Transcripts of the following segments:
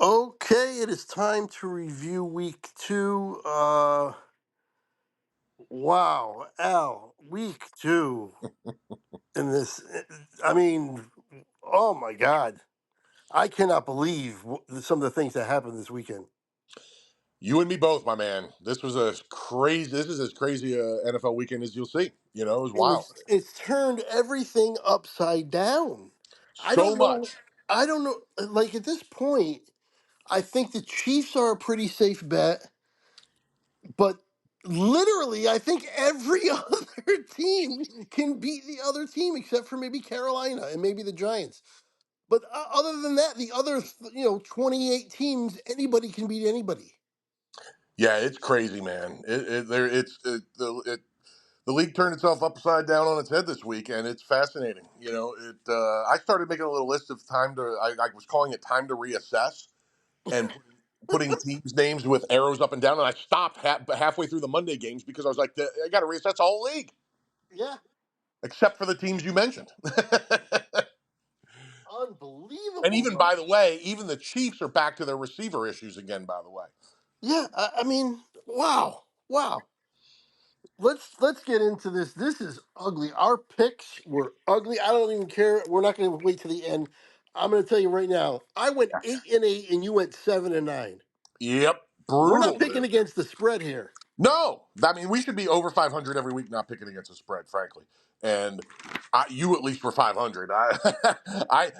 Okay, it is time to review week two. Wow, Al, week two in this. I mean, oh my God, I cannot believe some of the things that happened this weekend. You and me both, my man. This was a crazy. This is as crazy a NFL weekend as you'll see. It was And wild. it's turned everything upside down. I So don't know. much. I don't know. Like at this point, I think the Chiefs are a pretty safe bet. But literally, I think every other team can beat the other team except for maybe Carolina and maybe the Giants. But other than that, the other 28 teams, anybody can beat anybody. Yeah, it's crazy, man. The league turned itself upside down on its head this week, and it's fascinating. I started making a little list of time to. I was calling it time to reassess and putting teams' names with arrows up and down, and I stopped halfway through the Monday games because I was like, I got to reassess the whole league, Yeah, except for the teams you mentioned. And unbelievable, even, bro. by the way, even the Chiefs are back to their receiver issues again, by the way. Yeah, I mean, wow, wow. Let's get into this. This is ugly. Our picks were ugly. I don't even care. We're not going to wait to the end. I'm going to tell you right now. I went 8-8, and you went 7-9. Yep. We're not Brutal, picking dude. against the spread here. No. I mean, we should be over 500 every week, not picking against the spread, frankly. And you at least were 500. I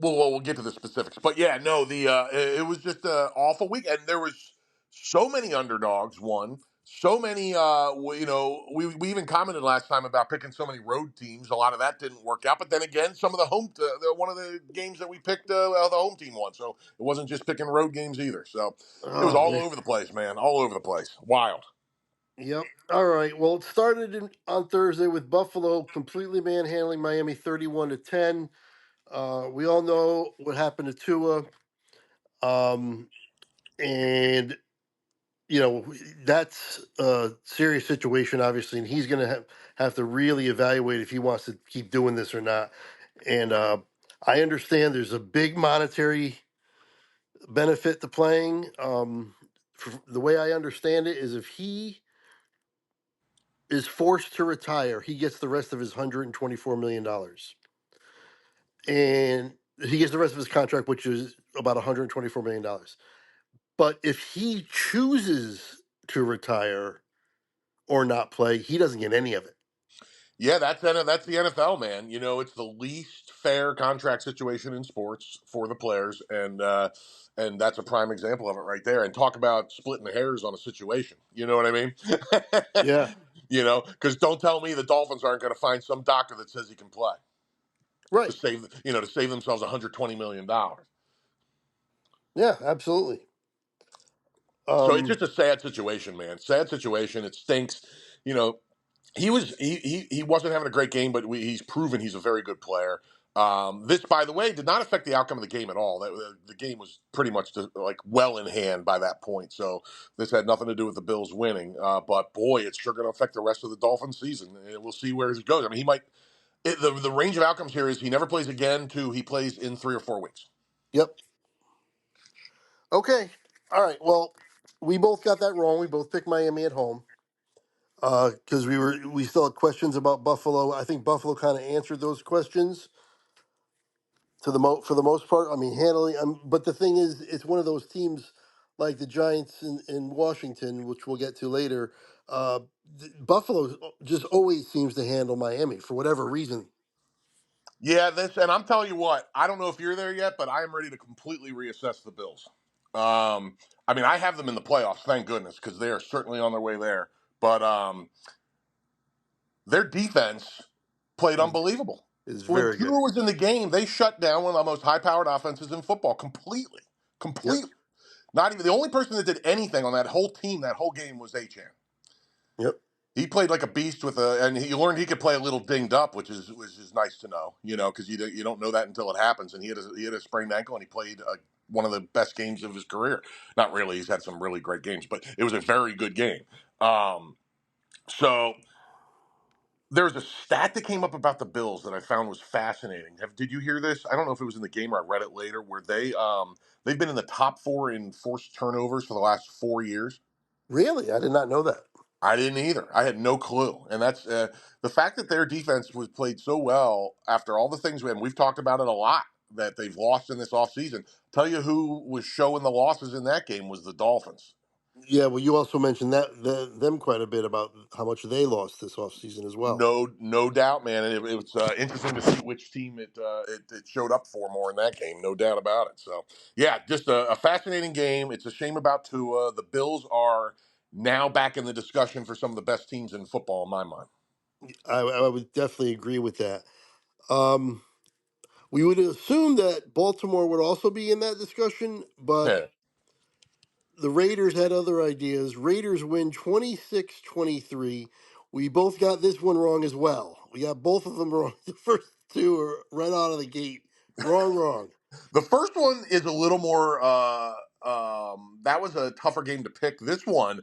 we'll get to the specifics, but yeah, no, it was just an awful week, and there was so many underdogs won, so many. We even commented last time about picking so many road teams. A lot of that didn't work out, but then again, some of one of the games that we picked, the home team won, so it wasn't just picking road games either. So it was Oh all man. over the place, man, all over the place, wild. Yep. All right. Well, it started on Thursday with Buffalo completely manhandling Miami 31-10. We all know what happened to Tua. Um, and that's a serious situation, obviously, and he's going to have to really evaluate if he wants to keep doing this or not. And I understand there's a big monetary benefit to playing. The way I understand it is if he is forced to retire, he gets the rest of his $124 million, and he gets the rest of his contract, which is about $124 million. But if he chooses to retire or not play, he doesn't get any of it. Yeah, that's the NFL, man. It's the least fair contract situation in sports for the players, and that's a prime example of it right there. And talk about splitting hairs on a situation. You know what I mean? Yeah. Because don't tell me the Dolphins aren't going to find some doctor that says he can play Right. to save themselves $120 million. Yeah. Absolutely. So it's Um. just a sad situation, man. Sad situation. It stinks. You know, he wasn't having a great game, but he's proven he's a very good player. This, by the way, did not affect the outcome of the game at all. The game was pretty much like well in hand by that point. So this had nothing to do with the Bills winning. But boy, it's sure going to affect the rest of the Dolphins season. And we'll see where it goes. I mean, he might. The range of outcomes here is he never plays again to he plays in 3 or 4 weeks. Yep. Okay. All right. Well, we both got that wrong. We both picked Miami at home. Because we still had questions about Buffalo. I think Buffalo kind of answered those questions for the most part. I mean, handling. But the thing is, it's one of those teams like the Giants in Washington, which we'll get to later. Buffalo just always seems to handle Miami for whatever reason. Yeah, and I'm telling you what, I don't know if you're there yet, but I am ready to completely reassess the Bills. I mean, I have them in the playoffs, thank goodness, because they are certainly on their way there. But their defense played Is unbelievable. is When very good. Tua was in the game, they shut down one of the most high-powered offenses in football completely. Yep. Completely. Not even the only person that did anything on that whole team that whole game was Achan. Yep. He played like a beast and he learned he could play a little dinged up, which is nice to know, because you don't know that until it happens. And he had a sprained ankle, and he played one of the best games of his career. Not really, he's had some really great games, but it was a very good game. So There's a stat that came up about the Bills that I found was fascinating. Did you hear this? I don't know if it was in the game or I read it later, where they've been in the top four in forced turnovers for the last 4 years. Really? I did not know that. I didn't either. I had no clue, and that's the fact that their defense was played so well after all the things we've talked about it a lot that they've lost in this offseason. Tell you who was showing the losses in that game was the Dolphins. Yeah, well, you also mentioned them quite a bit about how much they lost this offseason as well. No doubt, man. And it was interesting to see which team it showed up for more in that game. No doubt about it. So, yeah, just a fascinating game. It's a shame about Tua. The Bills are now back in the discussion for some of the best teams in football, in my mind. I would definitely agree with that. Um, we would assume that Baltimore would also be in that discussion, but Yeah. the Raiders had other ideas. Raiders win 26-23. We both got this one wrong as well. We got both of them wrong. The first two are right out of the gate. Wrong, wrong. The first one is a little more. That was a tougher game to pick. This one,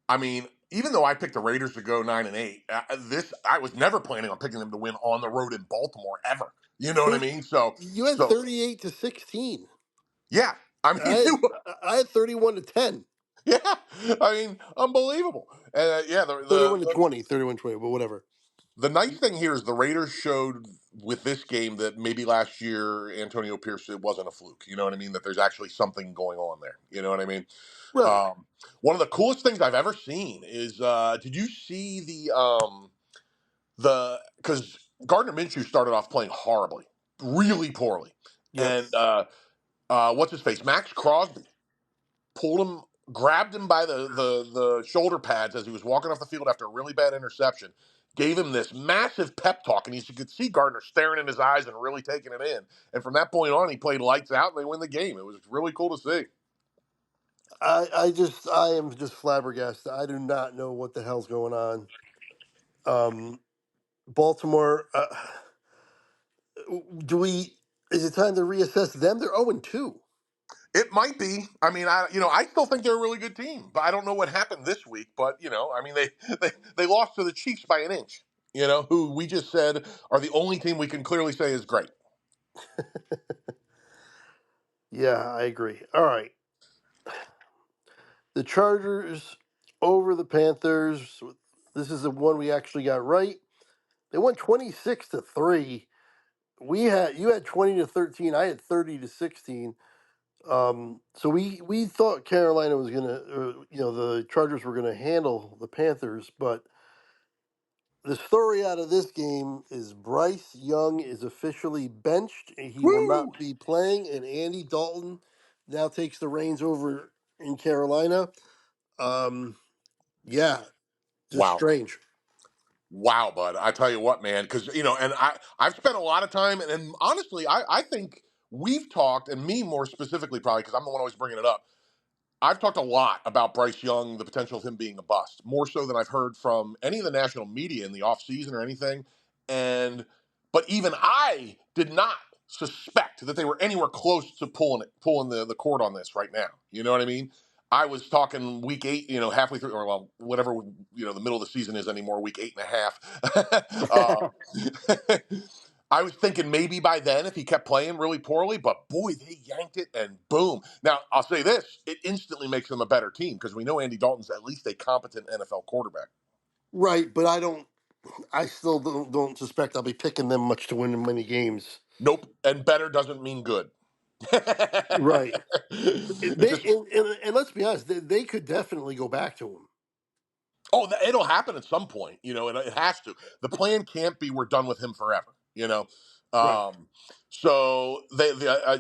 I mean, even though I picked the Raiders to go 9-8, this I was never planning on picking them to win on the road in Baltimore ever. You know what I mean? So, You had so 38-16. yeah. I mean, I had I had 31-10. yeah. I mean, unbelievable. And yeah, 31 to 20, 31 20, but whatever. the nice thing here is the Raiders showed with this game that maybe last year Antonio Pierce, it wasn't a fluke. You know what I mean? That there's actually something going on there. You know what I mean? Right. One of the coolest things I've ever seen is did you see the because Gardner Minshew started off playing horribly, really poorly, and Yes. what's his face, Max Crosby pulled him, grabbed him by the shoulder pads as he was walking off the field after a really bad interception, gave him this massive pep talk, and you could see Gardner staring in his eyes and really taking it in. And from that point on, he played lights out, and they win the game. It was really cool to see. I am just flabbergasted. I do not know what the hell's going on. Baltimore, do we, is it time to reassess them? They're 0-2. It might be. I mean, I still think they're a really good team, but I don't know what happened this week. But I mean, they lost to the Chiefs by an inch. Who we just said are the only team we can clearly say is great. Yeah, I agree. All right. The Chargers over the Panthers. This is the one we actually got right. They won 26-3. You had 20-13. I had 30-16. So we thought Carolina was gonna, the Chargers were gonna handle the Panthers, but the story out of this game is Bryce Young is officially benched. He will Woo! not be playing, and Andy Dalton now takes the reins over in Carolina. Um, yeah, just Wow. strange. Wow, bud. I tell you what, man, because and I've spent a lot of time, and honestly, I think we've talked, and me more specifically, probably because I'm the one always bringing it up. I've talked a lot about Bryce Young, the potential of him being a bust, more so than I've heard from any of the national media in the offseason or anything. And but even I did not suspect that they were anywhere close to pulling the cord on this right now. You know what I mean? I was talking week 8, halfway through, or well, whatever the middle of the season is anymore, week 8.5. I was thinking maybe by then if he kept playing really poorly, but boy, they yanked it and boom. Now, I'll say this, it instantly makes them a better team because we know Andy Dalton's at least a competent NFL quarterback. Right, but I still don't suspect I'll be picking them much to win many games. Nope, and better doesn't mean good. Right. It They just and let's be honest, they could definitely go back to him. it'll happen at some point, and it has to. The plan can't be we're done with him forever. Right. Um, so they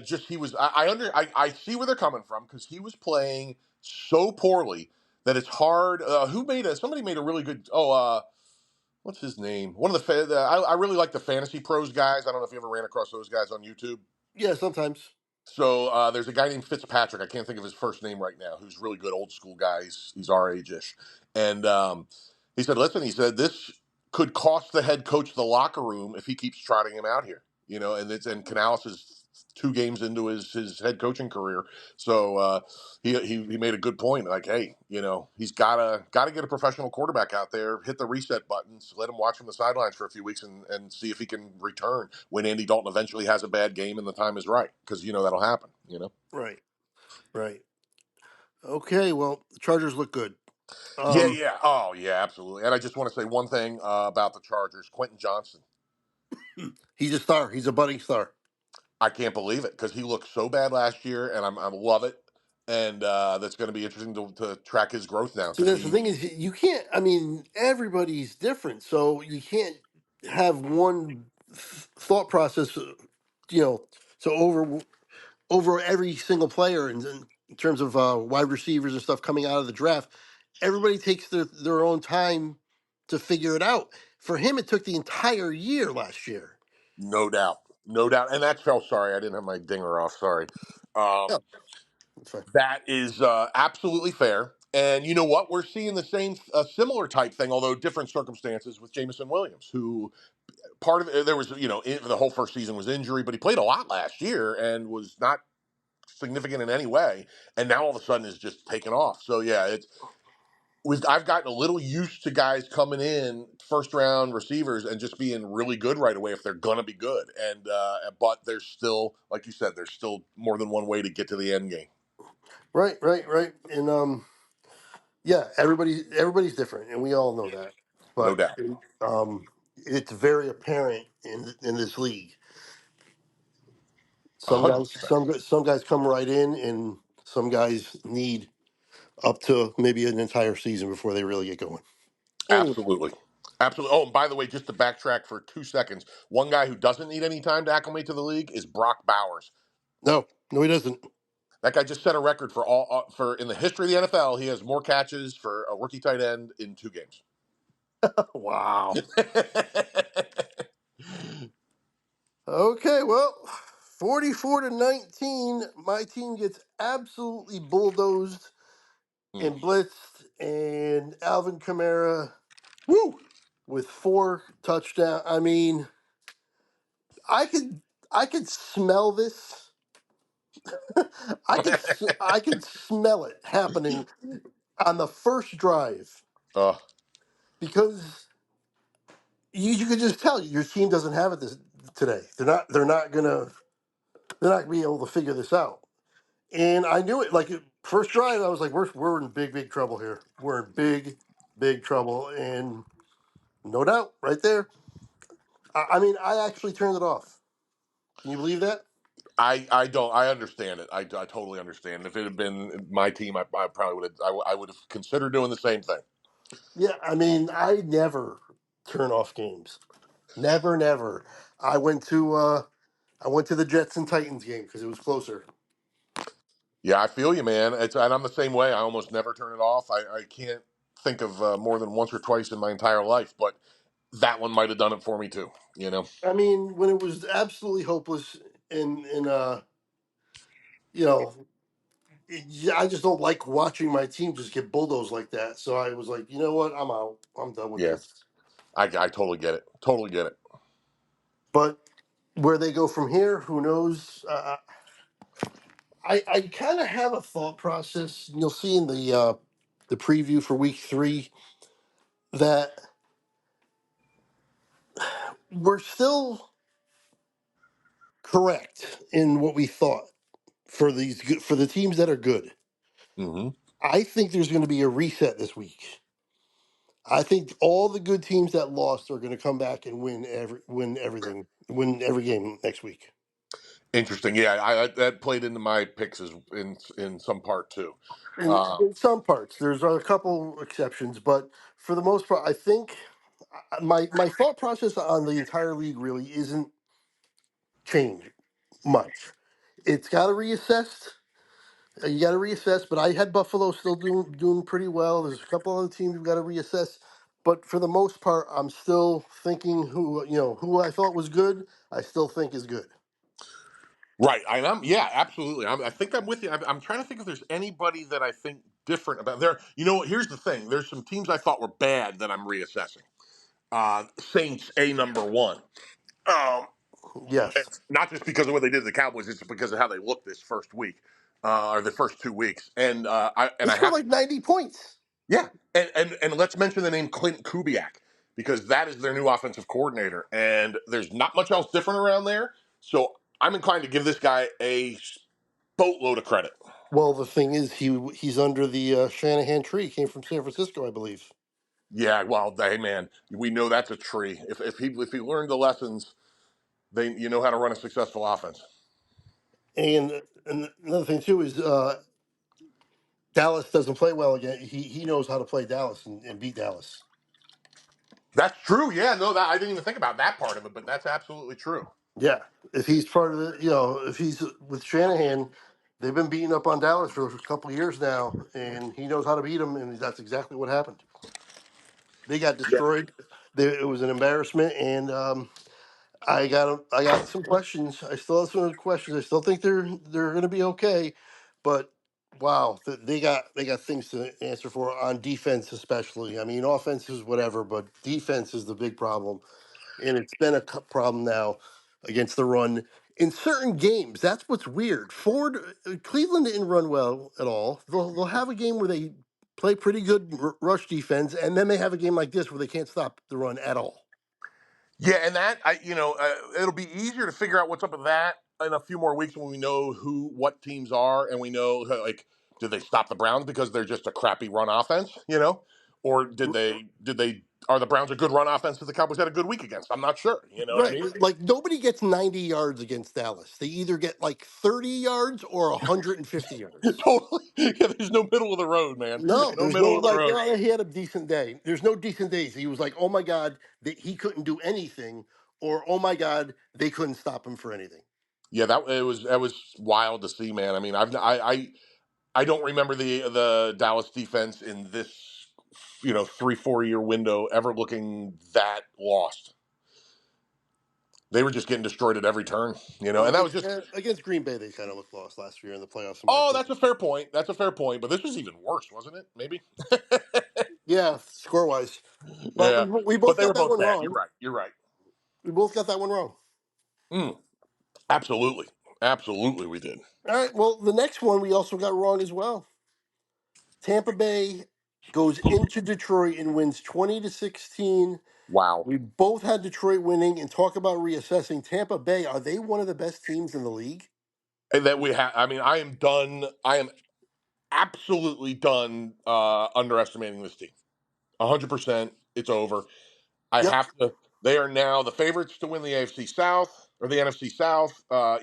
just he was I see where they're coming from because he was playing so poorly that it's hard. Somebody made a really good what's his name? One of I really like the Fantasy Pros guys. I don't know if you ever ran across those guys on YouTube. Yeah, sometimes. So there's a guy named Fitzpatrick. I can't think of his first name right now. Who's really good, old school guy. He's our age ish, and he said, "Listen," he said, "this could cost the head coach the locker room if he keeps trotting him out here." And Canales is 2 games into his head coaching career. So he made a good point. Like, hey, he's gotta get a professional quarterback out there, hit the reset buttons, let him watch from the sidelines for a few weeks, and see if he can return when Andy Dalton eventually has a bad game and the time is right, because that'll happen. Right. Right. Okay. Well, the Chargers look good. Yeah, Um, yeah. Oh, yeah, absolutely. And I just want to say one thing about the Chargers. Quentin Johnson. he's a star. He's a budding star. I can't believe it, because he looked so bad last year, and I love it. And that's going to be interesting to track his growth now, See, because that's the he thing is you can't. I mean, everybody's different, so you can't have one thought process. You know, so over every single player in terms of wide receivers and stuff coming out of the draft, everybody takes their own time to figure it out. For him, it took the entire year last year. no doubt, no doubt. And that's oh, sorry, I didn't have my dinger off. Sorry. Yeah, Um, that's fine. that is absolutely fair. And you know what? We're seeing the same, similar type thing, although different circumstances, with Jameson Williams, who part of it, there was, the whole first season was injury, but he played a lot last year and was not significant in any way, and now all of a sudden is just taken off. So yeah, I've gotten a little used to guys coming in first round receivers and just being really good right away if they're gonna be good, and but there's still, like you said, there's still more than one way to get to the end game. Right, right, right. And yeah, everybody's different, and we all know that. No But doubt. it's very apparent in this league. Some guys, 100%. some guys come right in, and some guys need up to maybe an entire season before they really get going. Anyway, Absolutely. Absolutely. Oh, and by the way, just to backtrack for 2 seconds, one guy who doesn't need any time to acclimate to the league is Brock Bowers. no, no, he doesn't. That guy just set a record for for in the history of the NFL. He has more catches for a rookie tight end in 2 games. Wow. Okay, well, 44-19, my team gets absolutely bulldozed Mm. and blitzed, and Alvin Kamara, woo, with 4 touchdowns. I mean, I could, I could smell this. I could smell it happening on the first drive uh, because you could just tell your team doesn't have it this today. They're not gonna be able to figure this out. And I knew it. Like first drive, I was like, we're in big trouble here. We're in big trouble, and no doubt, right there. I mean, I actually turned it off. Can you believe that? I don't, I understand it. I totally understand. If it had been my team, I probably would have, I would have considered doing the same thing. Yeah, I mean, I never turn off games. Never, never. I went to uh I went to the Jets and Titans game because it was closer. Yeah, I feel you, man. And I'm the same way. I almost never turn it off. I can't think of more than once or twice in my entire life, but that one might have done it for me too. You know. I mean, when it was absolutely hopeless, and you know, yeah, I just don't like watching my team just get bulldozed like that. So I was like, you know what? I'm out. I'm done with Yeah, this. I totally get it. Totally get it. But where they go from here, who knows? I kind of have a thought process. You'll see in the preview for week 3 that we're still correct in what we thought for the teams that are good. Hmm. I think there's going to be a reset this week. I think all the good teams that lost are going to come back and win every game next week. Interesting. Yeah, that played into my picks as in some part too. In some parts, there's a couple exceptions, but for the most part, I think my thought process on the entire league really isn't changed much. It's got to reassess. You got to reassess, but I had Buffalo still doing pretty well. There's a couple other teams we've got to reassess, but for the most part, I'm still thinking who I thought was good. I still think is good. Right. Yeah, absolutely. I think I'm with you. I'm trying to think if there's anybody that I think different about there. Here's the thing. There's some teams I thought were bad that I'm reassessing. Saints, a number one. Yes. Not just because of what they did to the Cowboys, it's because of how they looked this first week, or the first 2 weeks. And They I scored have like 90 points. yeah, and let's mention the name Clint Kubiak because that is their new offensive coordinator, and there's not much else different around there. So I'm inclined to give this guy a boatload of credit. Well, the thing is, he's under the Shanahan tree. He came from San Francisco, I believe. Yeah, well, hey man, we know that's a tree. If he learned the lessons, they you know how to run a successful offense. And another thing too is Dallas doesn't play well again. He knows how to play Dallas and beat Dallas. That's true. Yeah, no, that I didn't even think about that part of it, but that's absolutely true. Yeah, if he's part of the, if he's with Shanahan, they've been beating up on Dallas for a couple of years now, and he knows how to beat them, and that's exactly what happened. They got Yeah. destroyed. It was an embarrassment, and I got some questions. I still have some questions. I still think they're going to be okay, but wow, they got things to answer for on defense, especially. I mean, offense is whatever, but defense is the big problem, and it's been a problem now against the run in certain games. That's what's weird. Cleveland didn't run well at all. They'll have a game where they play pretty good rush defense, and then they have a game like this where they can't stop the run at all. Yeah, and it'll be easier to figure out what's up with that in a few more weeks when we know what teams are, and we know like did they stop the Browns because they're just a crappy run offense, or did they are the Browns a good run offense that the Cowboys had a good week against? I'm not sure. You know what I Right. mean? Like nobody gets 90 yards against Dallas. They either get like 30 yards or 150 yards. Totally. Yeah, there's no middle of the road, man. No, No there's no middle of the like, road. oh, he had a decent day. There's no decent days. He was like, oh my God, that he couldn't do anything, or oh my God, they couldn't stop him for anything. Yeah, that was wild to see, man. I mean, I don't remember the Dallas defense in this 3-4 year window ever looking that lost. They were just getting destroyed at every turn, Well, and that was just against Green Bay, they kind of looked lost last year in the playoffs, in my oh, that's opinion. a fair point. That's a fair point. But this was even worse, wasn't it? Maybe. Yeah, score wise, but Yeah, we but both they got were that both one bad. You're wrong. right. You're right. We both got that one wrong. Mm, absolutely, absolutely, we did. All right. Well, the next one we also got wrong as well. Tampa Bay goes into Detroit and wins 20-16. Wow. We both had Detroit winning, and talk about reassessing. Tampa Bay, are they one of the best teams in the league? And that we have. I mean, I am done. I am absolutely done underestimating this team. 100%. It's over. I Yep. have to. They are now the favorites to win the AFC South or the NFC South,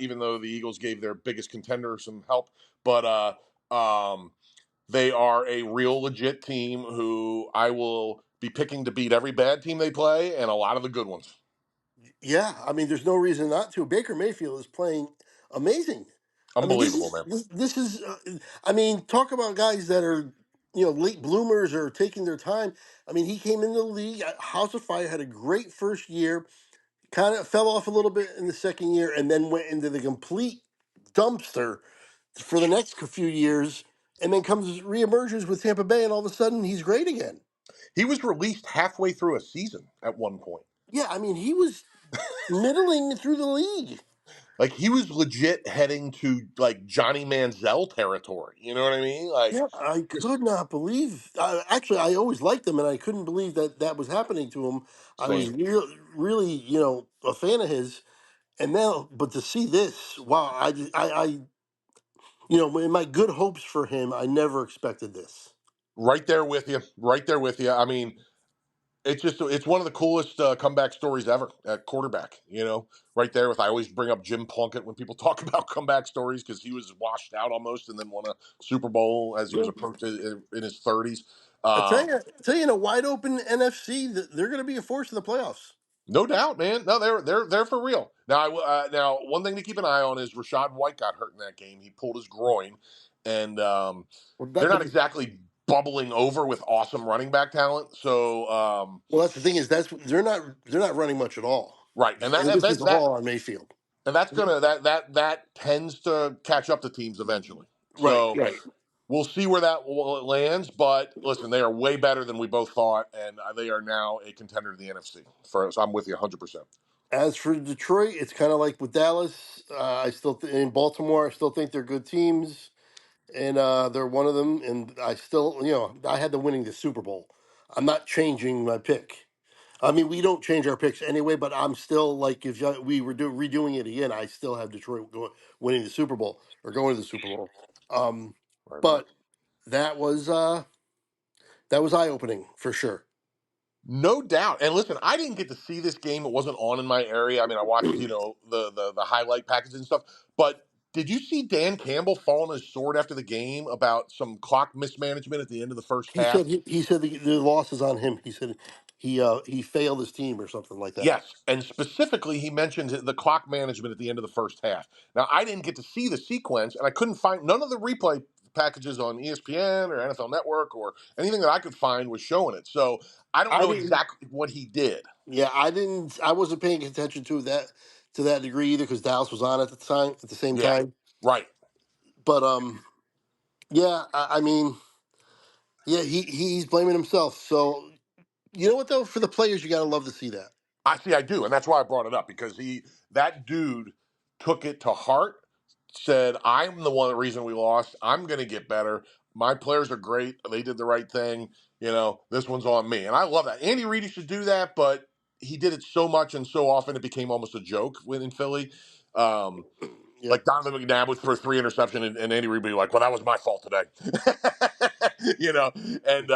even though the Eagles gave their biggest contender some help. But they are a real legit team who I will be picking to beat every bad team they play and a lot of the good ones. Yeah. I mean, there's no reason not to. Baker Mayfield is playing amazing. I mean, Unbelievable, man. this is. I mean, talk about guys that are late bloomers or taking their time. I mean, he came into the league at House of Fire, had a great first year, kind of fell off a little bit in the second year, and then went into the complete dumpster for the next few years, and then comes reemerges with Tampa Bay, and all of a sudden he's great again. He was released halfway through a season at one point. Yeah, I mean he was middling through the league. Like he was legit heading to like Johnny Manziel territory. You know what I mean? Like Yeah, I just could not believe. Actually, I always liked him, and I couldn't believe that that was happening to him. I was same. really, a fan of his, and now, but to see this, wow! In my good hopes for him, I never expected this. Right there with you. Right there with you. I mean, it's one of the coolest comeback stories ever at quarterback. Right there with I always bring up Jim Plunkett when people talk about comeback stories because he was washed out almost and then won a Super Bowl as he was approaching in his 30s. I tell you, in a wide open NFC, that they're going to be a force in the playoffs. No doubt, man. No, they're for real. Now one thing to keep an eye on is Rashad White got hurt in that game. He pulled his groin, and Well, they're that, not but exactly bubbling over with awesome running back talent. So well, that's the thing is they're not running much at all, right, and that and and this is that, that all on Mayfield. and that's gonna that tends to catch up to teams eventually. Right, So right. we'll see where that lands. But listen, they are way better than we both thought, and they are now a contender to the NFC. So I'm with you 100%. As for Detroit, it's kind of like with Dallas. In Baltimore, I still think they're good teams, and they're one of them. And I still, I had them winning the Super Bowl. I'm not changing my pick. I mean, we don't change our picks anyway, but I'm still like, if we were redoing it again, I still have Detroit winning the Super Bowl or going to the Super Bowl. Um, Right on. but that was eye opening for sure. No doubt. And listen, I didn't get to see this game. It wasn't on in my area. I mean, I watched, the highlight package and stuff. But did you see Dan Campbell fall on his sword after the game about some clock mismanagement at the end of the first He half? said he said the loss is on him. He said he failed his team or something like that. Yes, and specifically, he mentioned the clock management at the end of the first half. Now, I didn't get to see the sequence, and I couldn't find none of the replay packages on ESPN or NFL Network or anything that I could find was showing it. So I don't I know didn't. exactly what he did. Yeah, I didn't. I wasn't paying attention to that degree either because Dallas was on at the same Yeah, time. right. But yeah, I mean, yeah, he's blaming himself. So you know what though, for the players, you gotta love to see that. I see. I do, and that's why I brought it up because that dude took it to heart. Said, "I'm the one reason we lost. I'm going to get better. My players are great. They did the right thing. This one's on me." And I love that. Andy Reid used to do that, but he did it so much and so often it became almost a joke in Philly. Um, Yep, like Donovan McNabb would throw 3 interceptions, and Andy Reid would be like, "Well, that was my fault today." you know, and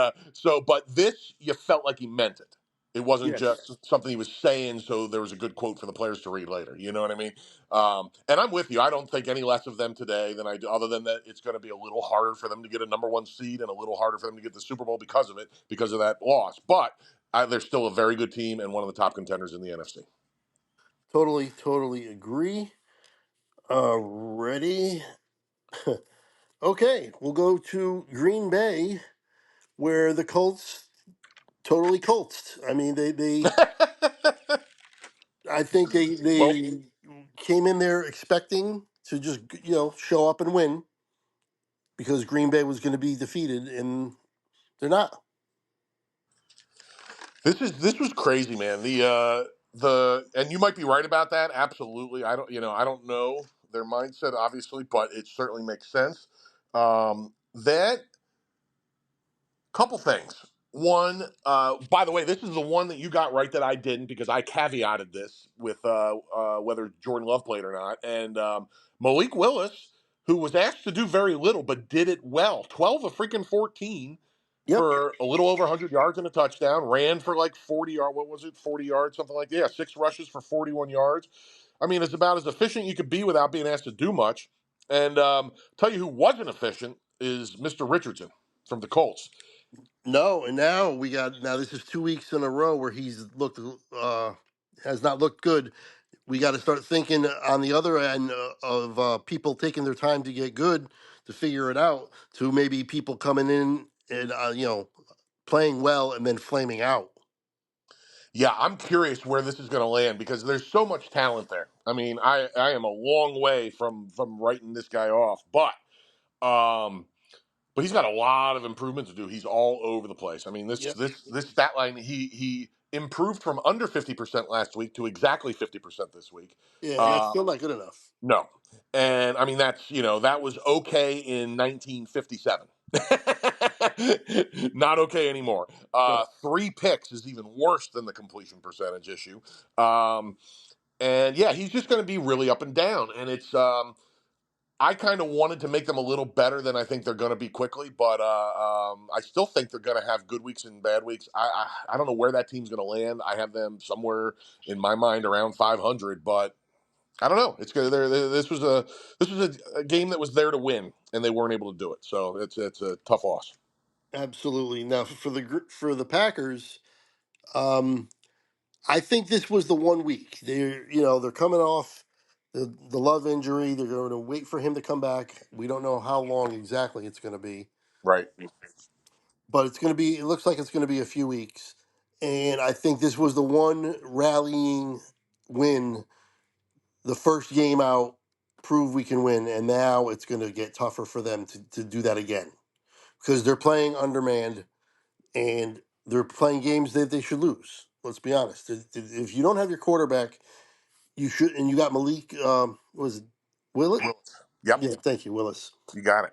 but this, you felt like he meant it. It wasn't yes, just something he was saying, so there was a good quote for the players to read later. You know what I mean? And I'm with you. I don't think any less of them today than I do, other than that it's going to be a little harder for them to get a number one seed and a little harder for them to get the Super Bowl because of it, because of that loss. But they're still a very good team and one of the top contenders in the NFC. totally agree. Ready? Okay, we'll go to Green Bay, where the Colts totally Colts. I mean, I think Well, they came in there expecting to just show up and win because Green Bay was going to be defeated, and they're not. this was crazy, man. The and you might be right about that. Absolutely. I don't know their mindset obviously, but it certainly makes sense. That couple things. One, by the way, this is the one that you got right that I didn't because I caveated this with whether Jordan Love played or not. And Malik Willis, who was asked to do very little but did it well, 12 of freaking 14 Yep. for a little over 100 yards and a touchdown, ran for like 40 yards. What was it? 40 yards, something like that. Yeah, 6 rushes for 41 yards. I mean, it's about as efficient you could be without being asked to do much. And tell you who wasn't efficient is Mr. Richardson from the Colts. No, and now this is 2 weeks in a row where he's looked has not looked good. We got to start thinking on the other end of people taking their time to get good to figure it out. To maybe people coming in and playing well and then flaming out. Yeah, I'm curious where this is going to land because there's so much talent there. I mean, I am a long way from writing this guy off, um, but he's got a lot of improvement to do. He's all over the place. I mean, this Yep. this stat line he improved from under 50% last week to exactly 50% this week. Yeah, and that's Uh, still not good enough. no. And I mean that was okay in 1957. Not okay anymore. No, 3 picks is even worse than the completion percentage issue. Um, and yeah, he's just going to be really up and down. And it's I kind of wanted to make them a little better than I think they're going to be quickly, but I still think they're going to have good weeks and bad weeks. I don't know where that team's going to land. I have them somewhere in my mind around 500, but I don't know. It's good. This was a game that was there to win, and they weren't able to do it. So it's a tough loss. absolutely. Now for the Packers, um, I think this was the 1 week. They're coming off the Love injury. They're going to wait for him to come back. We don't know how long exactly it's going to be, Right. but it's going to be. It looks like it's going to be a few weeks, and I think this was the one rallying win. The first game out, prove we can win, and now it's going to get tougher for them to do that again because they're playing undermanned and they're playing games that they should lose. Let's be honest. If you don't have your quarterback, You should, and you got Malik. Was it Willis? Willis. Yep, Yeah, thank you, Willis. you got it.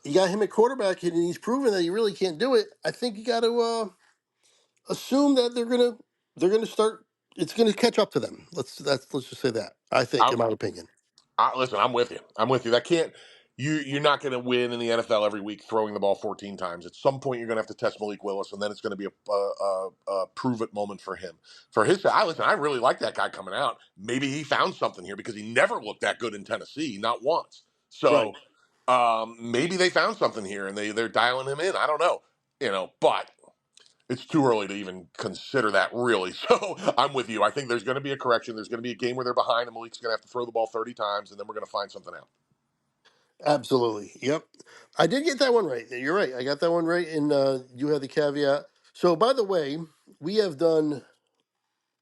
You got him at quarterback, and he's proven that he really can't do it. I think you got to assume that they're gonna start. It's gonna catch up to them. Let's just say that. I think, I, in my opinion. listen, I'm with you. I'm with you. That can't. You're not going to win in the NFL every week throwing the ball 14 times. At some point, you're going to have to test Malik Willis, and then it's going to be a prove it moment for him. For his, listen, I really like that guy coming out. Maybe he found something here because he never looked that good in Tennessee, not once. Right. So maybe they found something here, and they're dialing him in. I don't know, but it's too early to even consider that really. So I'm with you. I think there's going to be a correction. There's going to be a game where they're behind, and Malik's going to have to throw the ball 30 times, and then we're going to find something out. Absolutely. Yep. I did get that one right. You're right. I got that one right, and you had the caveat. So, by the way, we have done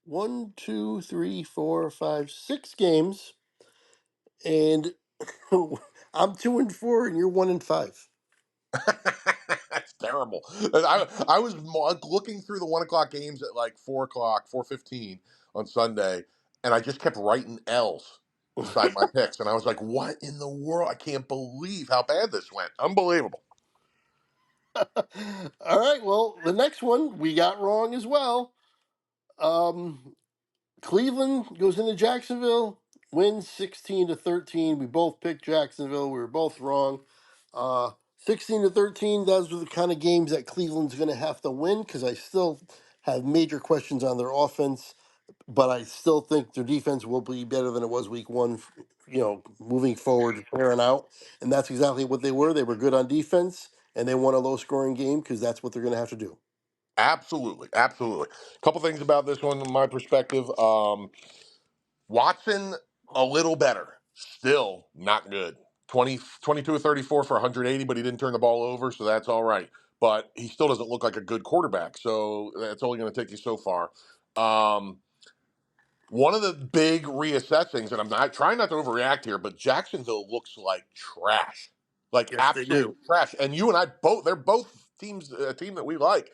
one, two, three, four, five, 6 games, and I'm 2-4, and you're 1-5. That's terrible. I was looking through the 1 o'clock games at like 4 o'clock, 4:15 on Sunday, and I just kept writing L's beside my picks, and I was like, "What in the world? I can't believe how bad this went. Unbelievable." All right. Well, the next one we got wrong as well. Um, Cleveland goes into Jacksonville, wins 16-13. We both picked Jacksonville. We were both wrong. 16-13. Those are the kind of games that Cleveland's going to have to win because I still have major questions on their offense, but I still think their defense will be better than it was week one. Moving forward, here on out, and that's exactly what they were. They were good on defense, and they won a low-scoring game because that's what they're going to have to do. Absolutely, absolutely. A couple things about this one, from my perspective. Watson, a little better. Still not good. 22 or 34 for 180, but he didn't turn the ball over, so that's all right. But he still doesn't look like a good quarterback, so that's only going to take you so far. Um, One of the big reassessings, and I'm not trying not to overreact here, but Jacksonville looks like trash, like Yes, they absolute do. trash. And you and I both, they're both teams, a team that we like.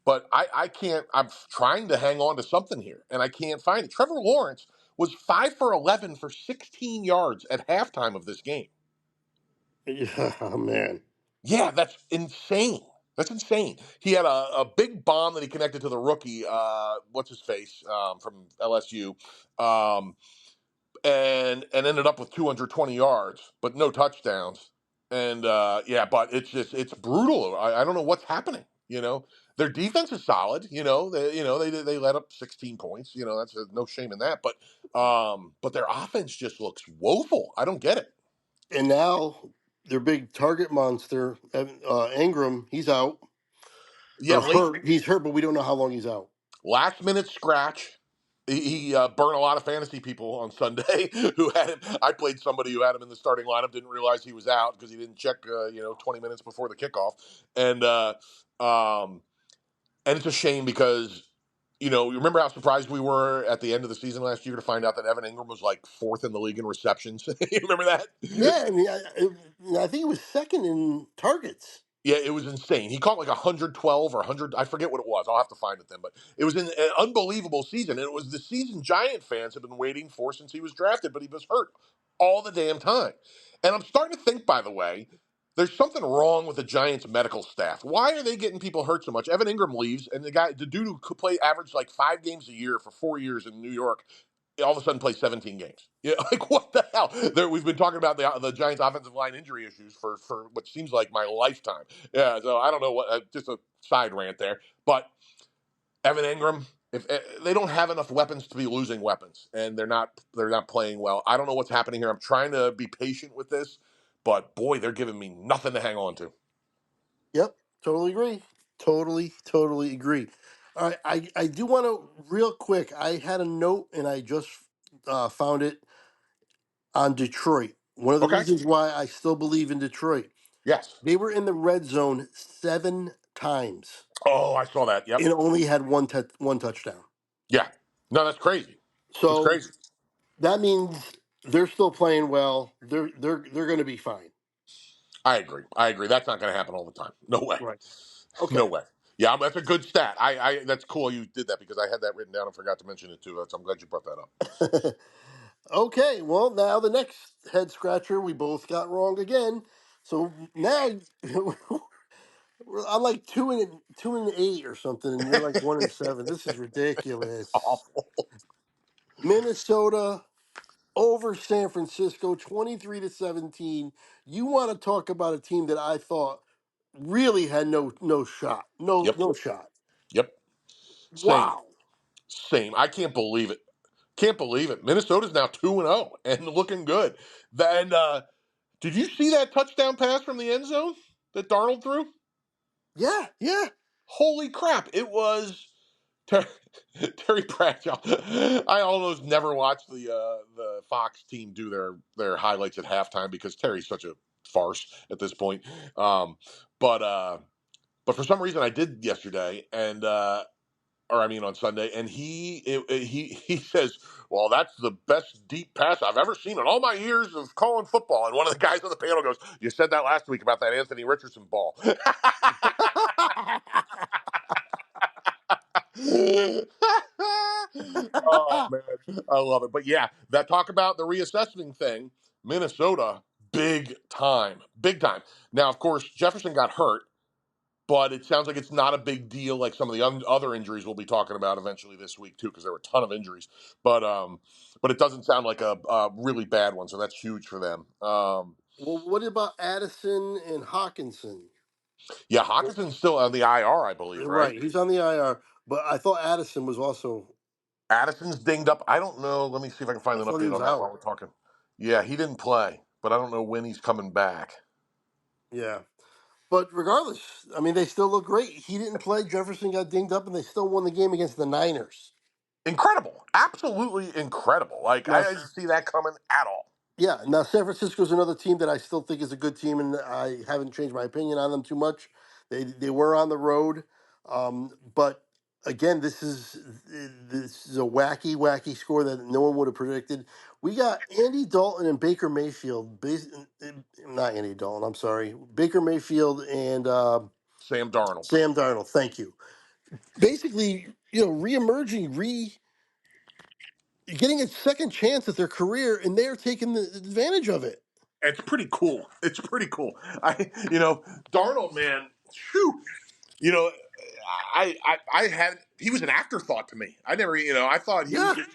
But I can't. I'm trying to hang on to something here, and I can't find it. Trevor Lawrence was 5 for 11 for 16 yards at halftime of this game. Oh man. Yeah, that's insane. That's insane. He had a big bomb that he connected to the rookie, what's his face, from LSU. Um, and ended up with 220 yards, but no touchdowns. And yeah, but it's brutal. I don't know what's happening. Their defense is solid. They let up 16 points. That's no shame in that. But their offense just looks woeful. I don't get it. And now their big target monster, Ingram, he's out Yeah, or late hurt. He's hurt, but we don't know how long he's out. last minute scratch. He burned a lot of fantasy people on Sunday who had him. I played somebody who had him in the starting lineup, didn't realize he was out because he didn't check, 20 minutes before the kickoff. And um, and it's a shame because, you remember how surprised we were at the end of the season last year to find out that Evan Ingram was like fourth in the league in receptions. You remember that? Yeah, I mean, I think he was second in targets. Yeah, it was insane. He caught like 112 or 100. I forget what it was. I'll have to find it then. But it was an unbelievable season. And it was the season Giant fans have been waiting for since he was drafted, but he was hurt all the damn time. And I'm starting to think, by the way, there's something wrong with the Giants' medical staff. Why are they getting people hurt so much? Evan Ingram leaves, and the dude who could play average like 5 games a year for 4 years in New York all of a sudden plays 17 games. Yeah, like what the hell? We've been talking about the Giants' offensive line injury issues for what seems like my lifetime. Yeah, so I don't know what. Just a side rant there, but Evan Ingram, if they don't have enough weapons to be losing weapons, and they're not playing well. I don't know what's happening here. I'm trying to be patient with this, but boy, they're giving me nothing to hang on to. Yep, totally agree. Totally agree. All right, I do want to real quick. I had a note and I just found it on Detroit. One of the Okay. reasons why I still believe in Detroit, Yes. they were in the red zone 7 times Oh, I saw that. Yep. and only had one touchdown. Yeah. No, that's crazy. That's So crazy. that means they're still playing well. They're going to be fine. I agree. That's not going to happen all the time. No way. Right. No Okay. way. Yeah, that's a good stat. I that's cool you did that because I had that written down and forgot to mention it too. I'm glad you brought that up. Okay, well, now the next head scratcher we both got wrong again. So now I'm like 2-8 or something, and you're like 1-7. This is ridiculous. Awful. Minnesota over San Francisco, 23-17. You want to talk about a team that I thought really had no shot, Yep. no shot. Yep. Same. Wow. Same. I can't believe it. Can't believe it. Minnesota's now 2-0 and looking good. Then did you see that touchdown pass from the end zone that Darnold threw? Yeah, yeah. Holy crap! It was Ter- Terry Bradshaw. I almost never watched the Fox team do their highlights at halftime because Terry's such a farce at this point. Um, but but for some reason I did yesterday, and or I mean on Sunday, and he says, "Well, that's the best deep pass I've ever seen in all my years of calling football." And one of the guys on the panel goes, "You said that last week about that Anthony Richardson ball." Oh man, I love it. But yeah, that talk about the reassessing thing, Minnesota, big time. Now, of course, Jefferson got hurt, but it sounds like it's not a big deal like some of the other injuries we'll be talking about eventually this week too, because there were a ton of injuries. But it doesn't sound like a really bad one, so that's huge for them. Well, what about Addison and Hawkinson? Yeah, Hawkinson's still on the IR, I believe, right? Right, he's on the IR, but I thought Addison was also. Addison's dinged up. I don't know. Let me see if I can find I an thought he update was on that out. while we're talking. Yeah, he didn't play, but I don't know when he's coming back. Yeah, but regardless, I mean, they still look great. He didn't play. Jefferson got dinged up, and they still won the game against the Niners. Incredible. Absolutely incredible. Like, Now, I didn't see that coming at all. yeah, now San Francisco's another team that I still think is a good team, and I haven't changed my opinion on them too much. They were on the road, but again, this is a wacky score that no one would have predicted. We got Andy Dalton and Baker Mayfield. Not Andy Dalton. I'm sorry, Baker Mayfield and Sam Darnold. Sam Darnold. Thank you. Basically, reemerging, getting a second chance at their career, and they're taking the advantage of it. It's pretty cool. It's pretty cool. Darnold, man, phew, you know, I had, he was an afterthought to me. I never, I thought he was Yeah. going to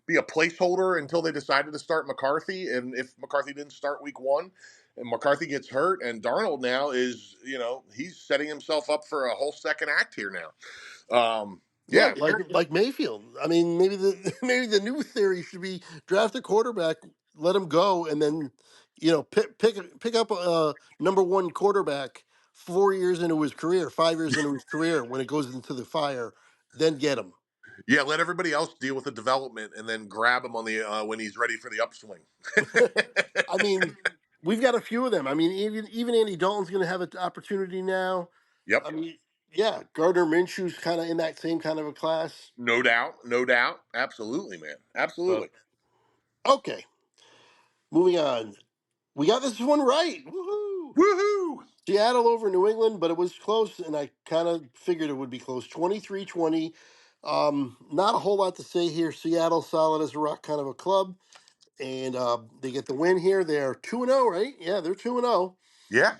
be a placeholder until they decided to start McCarthy. And if McCarthy didn't start week one and McCarthy gets hurt, and Darnold now is, he's setting himself up for a whole second act here now. Yeah, Yeah, like Mayfield. I mean, maybe the maybe the new theory should be draft a quarterback, let him go, and then pick up a number one quarterback 4 years into his career, 5 years into his career when it goes into the fire, then get him. yeah. Let everybody else deal with the development, and then grab him on the when he's ready for the upswing. I mean, we've got a few of them. I mean, even Andy Dalton's going to have an opportunity now. Yep, I mean, yeah, Gardner Minshew's kind of in that same kind of a class. no doubt, no doubt, absolutely, man, But absolutely. okay, moving on. We got this one right. Woohoo! Woohoo! Seattle over New England, but it was close, and I kind of figured it would be close. 23-20. Not a whole lot to say here. Seattle, solid as a rock kind of a club, and they get the win here. They're 2-0, right? Yeah, they're 2-0. Yeah,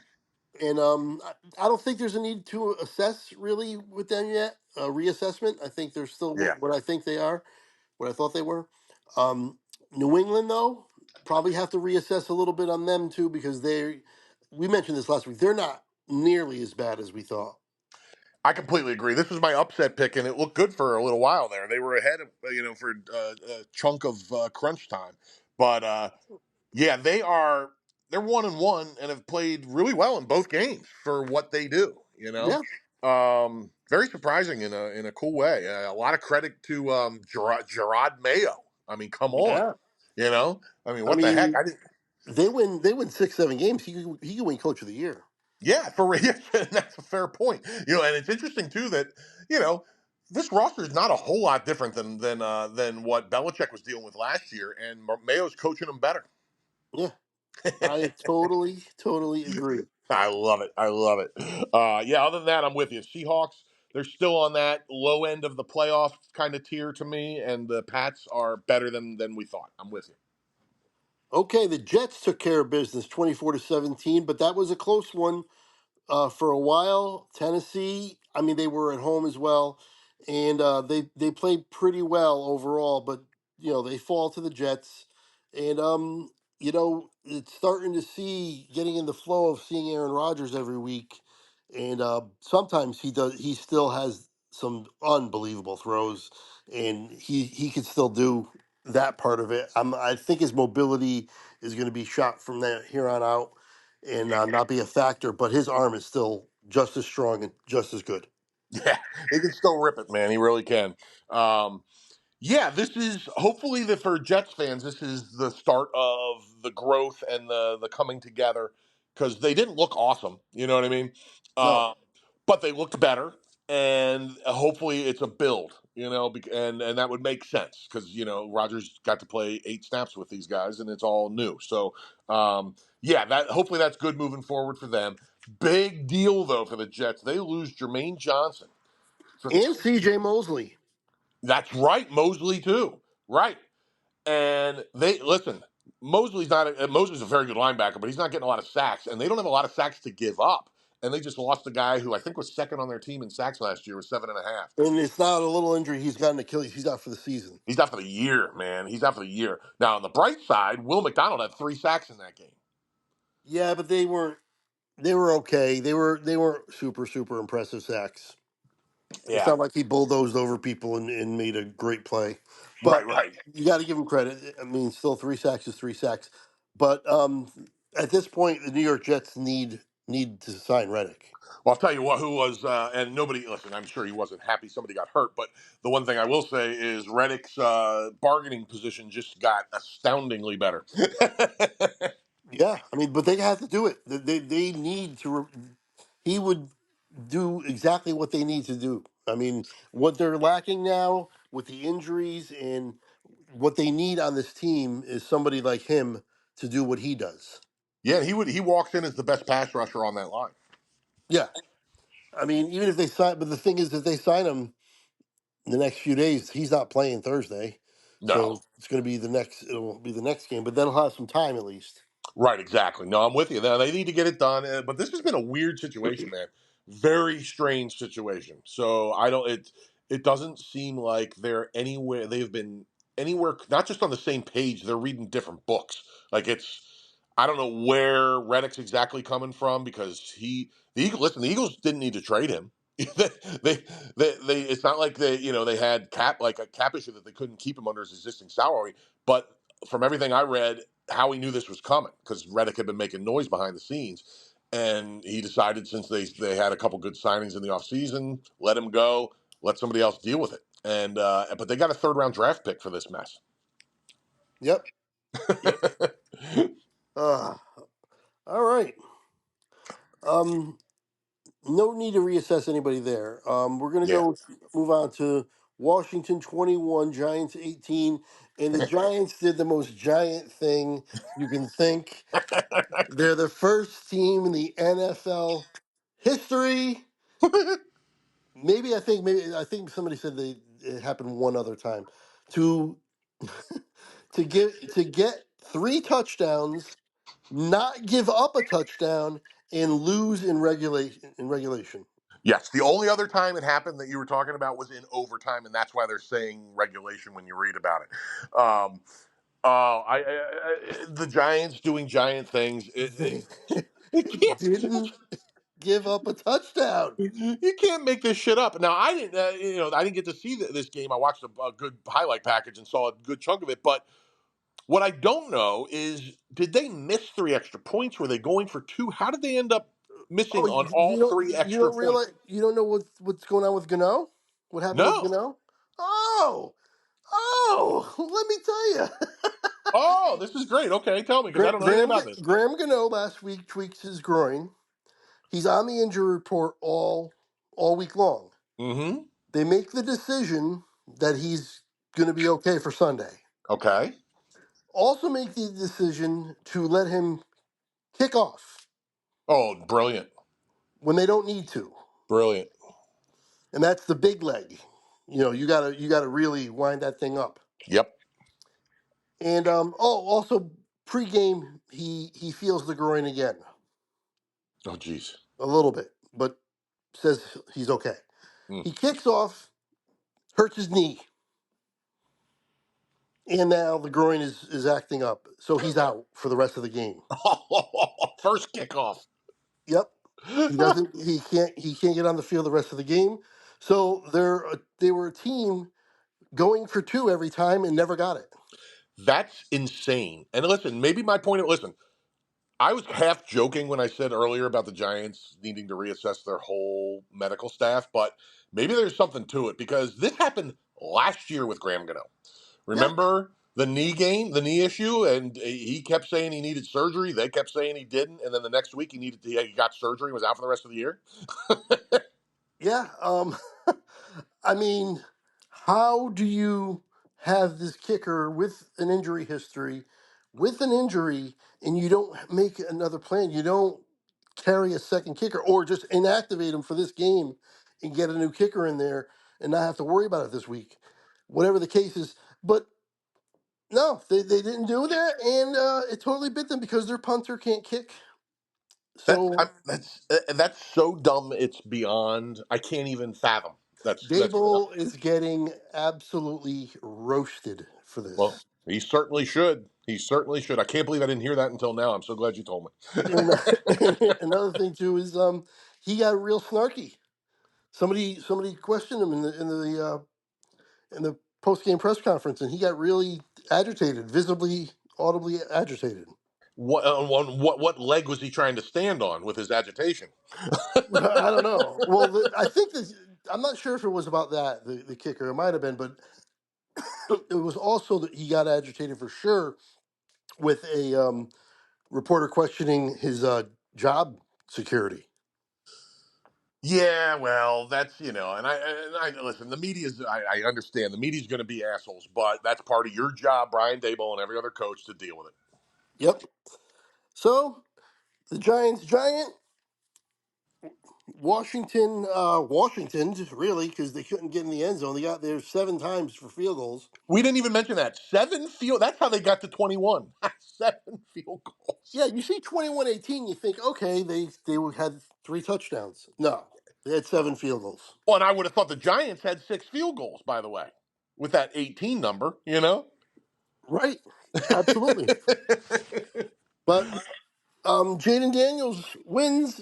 And I don't think there's a need to assess really with them yet. Reassessment. I think they're still yeah. what I think they are, what I thought they were. Um, New England, though, probably have to reassess a little bit on them too because we mentioned this last week. They're not nearly as bad as we thought. I completely agree. This was my upset pick, and it looked good for a little while there. They were ahead, for a chunk of crunch time. But yeah, they're 1-1 and have played really well in both games for what they do. Yeah, Very surprising in a cool way. A lot of credit to Gerard Mayo. I mean, come on, yeah. I mean, I what the heck? mean, I didn't. they win 6-7 games. He could win Coach of the Year. Yeah, for real. That's a fair point. And it's interesting too that you know this roster is not a whole lot different than what Belichick was dealing with last year, and Mayo's coaching them better. Yeah, I totally agree. I love it. I love it. Yeah. Other than that, I'm with you. Seahawks. they're still on that low end of the playoff kind of tier to me, and the Pats are better than we thought. I'm with you. Okay, the Jets took care of business 24-17, but that was a close one for a while. Tennessee, I mean, they were at home as well, and they played pretty well overall. But they fall to the Jets, and it's starting to see getting in the flow of seeing Aaron Rodgers every week, and sometimes he still has some unbelievable throws, and he can still do that part of it. I think his mobility is going to be shot from there here on out and not be a factor, but his arm is still just as strong and just as good. Yeah, he can still rip it, man. He really can. Um, Yeah, this is hopefully for Jets fans. This is the start of the growth and the coming together because they didn't look awesome. You know what I mean? No, Uh, but they looked better, and hopefully it's a build. And that would make sense because Rogers got to play 8 snaps with these guys, and it's all new. So yeah, that hopefully that's good moving forward for them. Big deal though for the Jets. They lose Jermaine Johnson for the. and C.J. Mosley. That's right, Mosley too. Right. And they listen. Mosley's a very good linebacker, but he's not getting a lot of sacks, and they don't have a lot of sacks to give up. And they just lost a guy who I think was second on their team in sacks last year with 7.5. And it's not a little injury. He's got an Achilles. He's out for the season. He's out for the year, man. He's out for the year. Now on the bright side, Will McDonald had 3 sacks in that game. Yeah, but they weren't. They were okay. They weren't super impressive sacks. It's Yeah, not like he bulldozed over people and made a great play, right, but right. you got to give him credit. I mean, still 3 sacks is 3 sacks, but at this point, the New York Jets need to sign Reddick. Well, I'll tell you what, who was, and nobody, listen, I'm sure he wasn't happy somebody got hurt, but the one thing I will say is Reddick's bargaining position just got astoundingly better. Yeah, I mean, but they have to do it. They need to. He would do exactly what they need to do. I mean, what they're lacking now with the injuries and what they need on this team is somebody like him to do what he does. Yeah, he walks in as the best pass rusher on that line. Yeah, I mean, even if they sign, but the thing is, if they sign him in the next few days, he's not playing Thursday, No. so it's going to be the next. It'll be the next game, but then he'll have some time at least. Right, exactly. No, I'm with you. Now, they need to get it done, but this has been a weird situation, man. Very strange situation. So I don't. It doesn't seem like they're anywhere. They've been anywhere. Not just on the same page. They're reading different books. Like it's. I don't know where Reddick's exactly coming from because the Eagles. Listen, the Eagles didn't need to trade him. They it's not like they had a cap issue that they couldn't keep him under his existing salary. But from everything I read, Howie knew this was coming because Reddick had been making noise behind the scenes. And he decided since they had a couple good signings in the offseason, let him go, let somebody else deal with it. And but they got a 3rd-round draft pick for this mess. Yep. Yep. Uh, all right. Um, no need to reassess anybody there. We're gonna Yeah. go move on to Washington 21, Giants 18, and the Giants did the most giant thing you can think. They're the first team in the NFL history. Maybe I think somebody said it happened one other time to to get 3 touchdowns, not give up a touchdown, and lose in regulation. Yes, the only other time it happened that you were talking about was in overtime, and that's why they're saying regulation when you read about it. The Giants doing giant things. They It can't. didn't give up a touchdown. You can't make this shit up. Now I didn't. I didn't get to see this game. I watched a good highlight package and saw a good chunk of it. But what I don't know is, did they miss 3 extra points? Were they going for 2? How did they end up Oh, missing on you all don't three you extra don't points? realize you don't know what's going on with Gano? What happened with No. Gano? Oh, let me tell you. Oh, this is great. Okay, tell me because I Graham, don't know anything Graham, about this. Graham Gano last week tweaked his groin. He's on the injury report all week long. Mm-hmm. They make the decision that he's going to be okay for Sunday. Okay. Also make the decision to let him kick off Oh, brilliant. when they don't need to. Brilliant. and that's the big leg. You gotta really wind that thing up. Yep. And also pregame, he feels the groin again Oh, geez. a little bit, but says he's okay. Mm. He kicks off, hurts his knee, and now the groin is acting up, so he's out for the rest of the game. First kickoff. Yep, he doesn't. He can't get on the field the rest of the game. So they were a team going for two every time and never got it. That's insane. And listen, maybe my point. Listen, I was half joking when I said earlier about the Giants needing to reassess their whole medical staff, but maybe there's something to it because this happened last year with Graham Gano. Yeah, Remember the knee issue, and he kept saying he needed surgery. They kept saying he didn't, and then the next week he got surgery, and was out for the rest of the year. yeah. I mean, how do you have this kicker with an injury history, with an injury, and you don't make another plan? You don't carry a second kicker, or just inactivate him for this game and get a new kicker in there and not have to worry about it this week, whatever the case is. But no, they didn't do that, and it totally bit them because their punter can't kick. So That's so dumb. It's beyond. I can't even fathom. That's Dable is getting absolutely roasted for well. this. He certainly should. He certainly should. I can't believe I didn't hear that until now. I'm so glad you told me. And another thing too is he got real snarky. Somebody questioned him in the post game press conference, and he got really agitated, visibly, audibly agitated. What leg was he trying to stand on with his agitation? I don't know. Well, I think this. I'm not sure if it was about that the kicker. It might have been, but it was also that he got agitated for sure with a reporter questioning his job security. Yeah, well, that's and I listen. The media's I understand the media's going to be assholes, but that's part of your job, Brian Dable, and every other coach to deal with it. Yep. So the Giant Washington really because they couldn't get in the end zone. They got there 7 times for field goals. We didn't even mention that 7 field. That's how they got to 21. 7 field goals. Yeah, you see 21-18, you think okay they had 3 touchdowns. No, they had 7 field goals. Well, and I would have thought the Giants had 6 field goals. By the way, with that 18 number, Right, absolutely. But Jaden Daniels wins,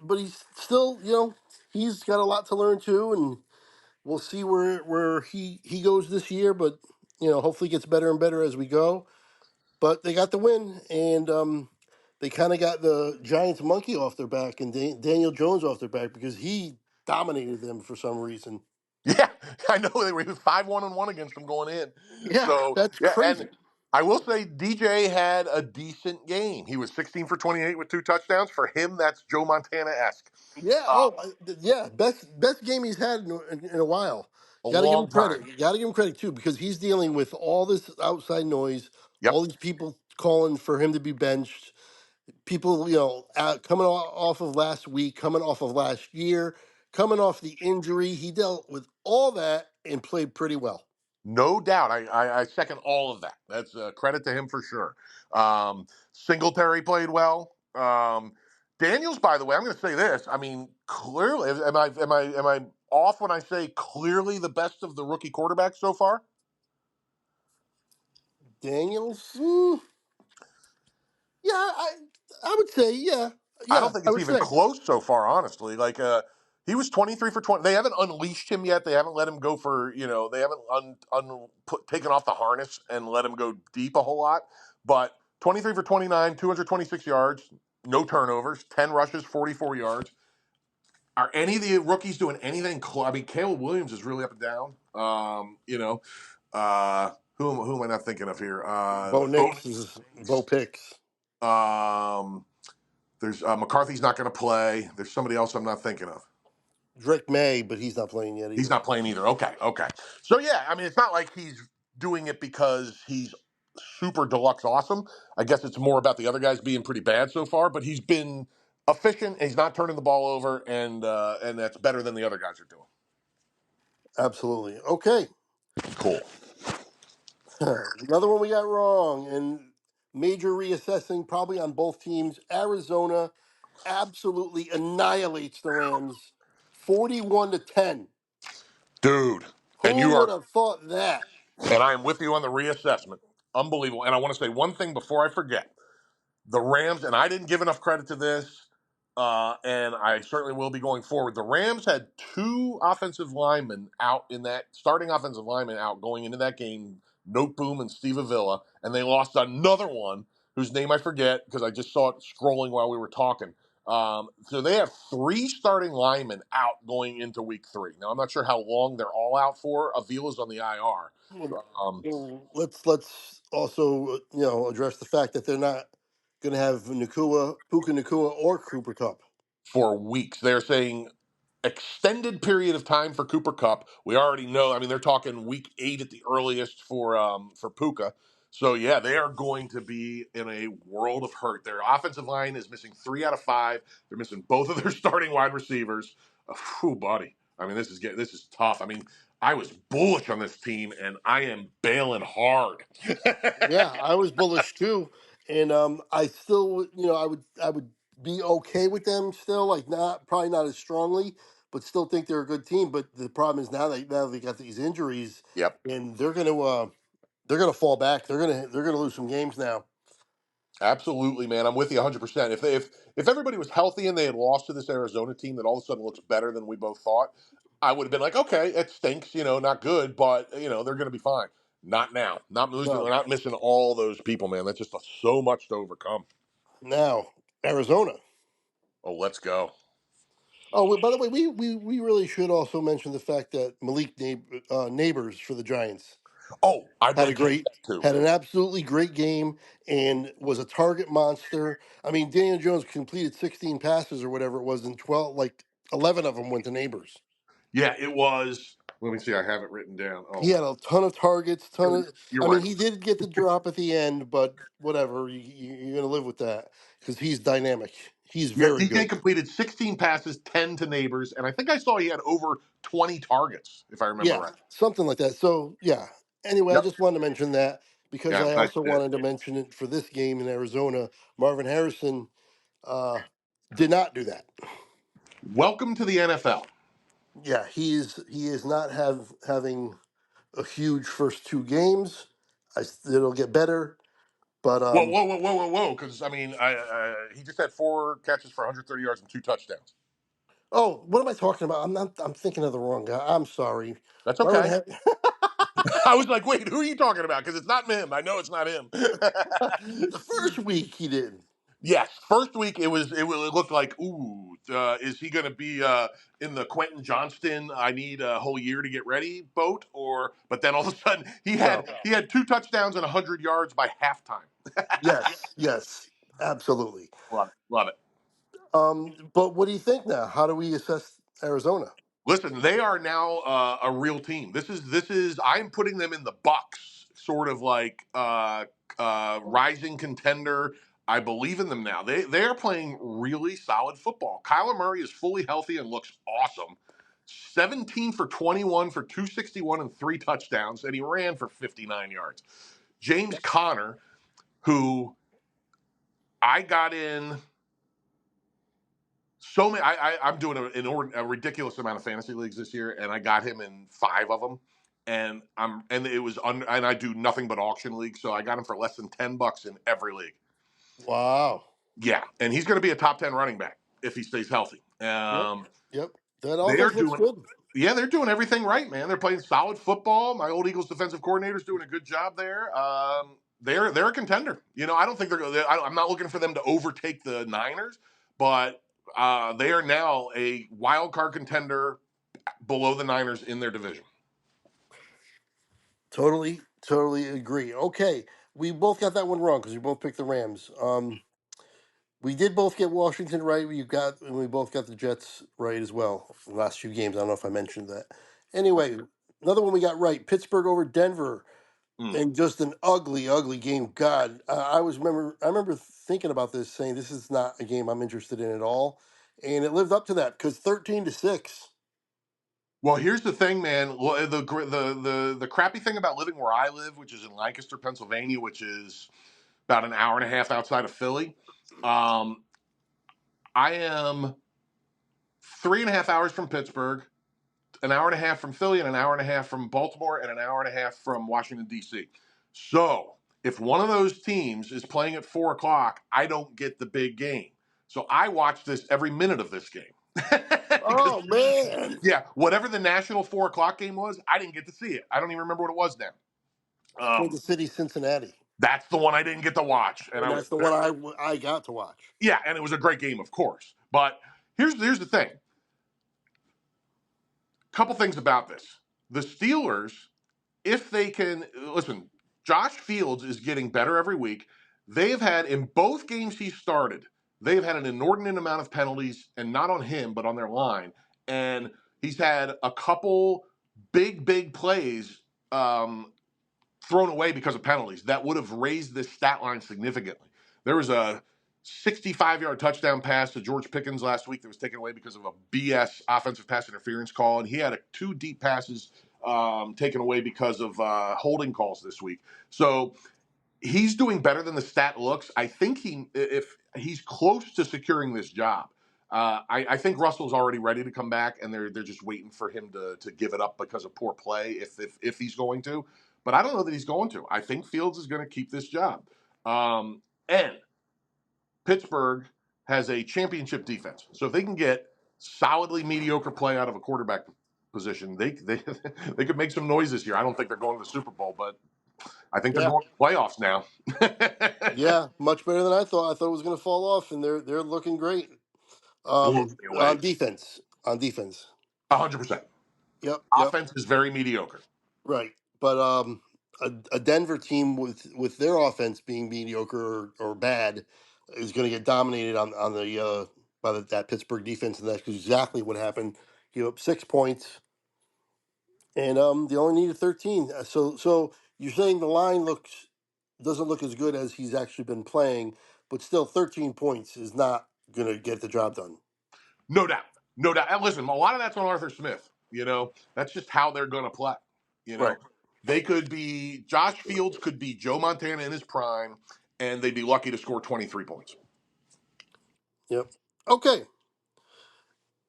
but he's still he's got a lot to learn too, and we'll see where he goes this year. But hopefully gets better and better as we go. But they got the win, and they kind of got the Giants monkey off their back and Daniel Jones off their back because he dominated them for some reason. Yeah, I know they were 5-1-1 against them going in. Yeah, So that's yeah, and crazy. I will say DJ had a decent game. He was 16 for 28 with 2 touchdowns. For him, that's Joe Montana esque. Yeah. Uh, Oh, yeah. Best game he's had in a while. a Got to give him long credit. time. You got to give him credit too because he's dealing with all this outside noise, Yep. all these people calling for him to be benched, people coming off of last week, coming off of last year, coming off the injury. He dealt with all that and played pretty well. No doubt. I second all of that. That's a credit to him for sure. Singletary played well. Daniels, by the way, I'm going to say this. I mean, clearly, am I off when I say clearly the best of the rookie quarterbacks so far? Daniels, yeah, I would say, yeah, I don't yeah, think I it's would even say, close so far, honestly. Like, he was 23 for 20. They haven't unleashed him yet. They haven't let him go for, they haven't taken off the harness and let him go deep a whole lot. But 23 for 29, 226 yards, no turnovers, 10 rushes, 44 yards. Are any of the rookies doing anything close? I mean, Caleb Williams is really up and down. Who am I not thinking of here? Bo Nix is Bo Picks. There's McCarthy's not going to play. There's somebody else I'm not thinking of. Drake May, but he's not playing yet He's either. not playing either. Okay. So yeah, I mean, it's not like he's doing it because he's super deluxe awesome. I guess it's more about the other guys being pretty bad so far. But he's been efficient. And he's not turning the ball over, and that's better than the other guys are doing. Absolutely. Okay. Cool. Another one we got wrong, and major reassessing probably on both teams. Arizona absolutely annihilates the Rams, 41-10. Dude. And Who would have thought that? I am with you on the reassessment. Unbelievable. And I want to say one thing before I forget. The Rams, and I didn't give enough credit to this, and I certainly will be going forward. The Rams had two offensive linemen out in that starting offensive lineman out going into that game, Note Boom and Steve Avila, and they lost another one whose name I forget because I just saw it scrolling while we were talking. So they have three starting linemen out going into week 3. Now I'm not sure how long they're all out for. Avila's on the IR. Well, Um, let's also address the fact that they're not going to have Puka Nakua, or Cooper Cup. for weeks. They're saying extended period of time for Cooper Cup. We already know. I mean, they're talking week 8 at the earliest for Puka. So yeah, they are going to be in a world of hurt. Their offensive line is missing 3 out of 5. They're missing both of their starting wide receivers. Whew, buddy. I mean, this is tough. I mean, I was bullish on this team, and I am bailing hard. Yeah, I was bullish too, and I still, I would be okay with them still, like not probably not as strongly, but still think they're a good team. But the problem is now they got these injuries, Yep. and they're gonna fall back. They're gonna lose some games now. Absolutely, man. I'm with you 100%. If everybody was healthy and they had lost to this Arizona team that all of a sudden looks better than we both thought, I would have been like, okay, it stinks, not good, but they're going to be fine. Not now. Not losing. No, We're not missing all those people, man. That's just so much to overcome. now Arizona. Oh, let's go. Oh, by the way, we really should also mention the fact that Neighbors for the Giants Oh, I had a meant to do great that too. had an absolutely great game and was a target monster. I mean, Daniel Jones completed 16 passes or whatever it was, and 12, like 11 of them went to Neighbors. Yeah, it was. Let me see. I have it written down. He Oh, had a ton of targets, you're I mean, right. he did get the drop at the end, but whatever. You're gonna live with that because he's dynamic. He's Yeah, very DK good. completed 16 passes, 10 to neighbors, and I think I saw he had over 20 targets, if I remember Yeah, right. something like that. So yeah. Anyway, I Yep. just wanted to mention that because Yeah, I'm I glad also you did. wanted to mention it for this game in Arizona. Marvin Harrison uh, did not do that. Welcome to the NFL. Yeah, he is not having a huge first 2 games. It'll get better, but Whoa, whoa, whoa, whoa, whoa, whoa! Because I mean, he just had 4 catches for 130 yards and 2 touchdowns. oh, what am I talking about? I'm thinking of the wrong guy. I'm sorry. That's Marvin okay. Har- I was like, wait, who are you talking about? Because it's not him. I know it's not him. the first week he didn't. Yes, first week it looked like, ooh, is he going to be in the Quentin Johnston? I need a whole year to get ready boat, or but then all of a sudden No. he had 2 touchdowns and 100 yards by halftime. Yes, yes, absolutely. Love it, love it. But what do you think now? How do we assess Arizona? Listen, they are now a real team. This is I'm putting them in the Bucks, sort of like rising contender. I believe in them now. They are playing really solid football. Kyler Murray is fully healthy and looks awesome. 17 for 21 for 261 and 3 touchdowns, and he ran for 59 yards. James Conner, who I got in so many. I'm doing a ridiculous amount of fantasy leagues this year, and I got him in 5 of them. And it was and I do nothing but auction leagues, so I got him for less than $10 in every league. Wow. Yeah, and he's going to be a top 10 running back if he stays healthy. Yep. Yep. That They're offense looks doing good. Yeah, they're doing everything right, man. They're playing solid football. My old Eagles defensive coordinator's doing a good job there. They're a contender. I don't think I'm not looking for them to overtake the Niners, but they are now a wild card contender below the Niners in their division. Totally, totally agree. Okay, we both got that one wrong because we both picked the Rams. We did both get Washington right. We both got the Jets right as well. The last few games, I don't know if I mentioned that. Anyway, another one we got right: Pittsburgh over Denver, Mm. and just an ugly, ugly game. God, I remember thinking about this, saying this is not a game I'm interested in at all, and it lived up to that because 13-6. Well, here's the thing, man. Well, the crappy thing about living where I live, which is in Lancaster, Pennsylvania, which is about an hour and a half outside of Philly. Um, I am 3.5 hours from Pittsburgh, an hour and a half from Philly, and an hour and a half from Baltimore, and an hour and a half from Washington D.C. So if one of those teams is playing at 4 o'clock, I don't get the big game. So I watch this every minute of this game because Oh man, yeah, whatever the national 4 o'clock game was, I didn't get to see it. I don't even remember what it was now. Kansas City, Cincinnati, That's the one I didn't get to watch, and and I was that's the one I got to watch. yeah, and it was a great game, of course. But here's the thing. Couple things about this: the Steelers, if they can listen, Josh Fields is getting better every week. They've had in both games he started, they've had an inordinate amount of penalties, and not on him, but on their line. And he's had a couple big plays thrown away because of penalties that would have raised this stat line significantly. There was a 65-yard touchdown pass to George Pickens last week that was taken away because of a BS offensive pass interference call, and he had two deep passes taken away because of holding calls this week. So he's doing better than the stat looks. I think if he's close to securing this job. I think Russell's already ready to come back, and they're just waiting for him to give it up because of poor play if he's going to. But I don't know that he's going to. I think Fields is going to keep this job. And Pittsburgh has a championship defense, so if they can get solidly mediocre play out of a quarterback position, they they could make some noise this year. I don't think they're going to the Super Bowl, but I think they're Yeah, going to the playoffs now. yeah, much better than I thought. I thought it was going to fall off, and they're looking great. Blows me away. On defense, on defense. 100%. Yep, yep, Offense is very mediocre. right. But a Denver team with their offense being mediocre or bad is going to get dominated on the by that Pittsburgh defense, and that's exactly what happened. Give up 6 points, and they only needed 13. So you're saying the line doesn't look as good as he's actually been playing, but still 13 points is not going to get the job done. No doubt. No doubt. And listen, a lot of that's on Arthur Smith. That's just how they're going to play. You Right. know, they could be, Josh Fields could be Joe Montana in his prime, and they'd be lucky to score 23 points. Yep. Okay.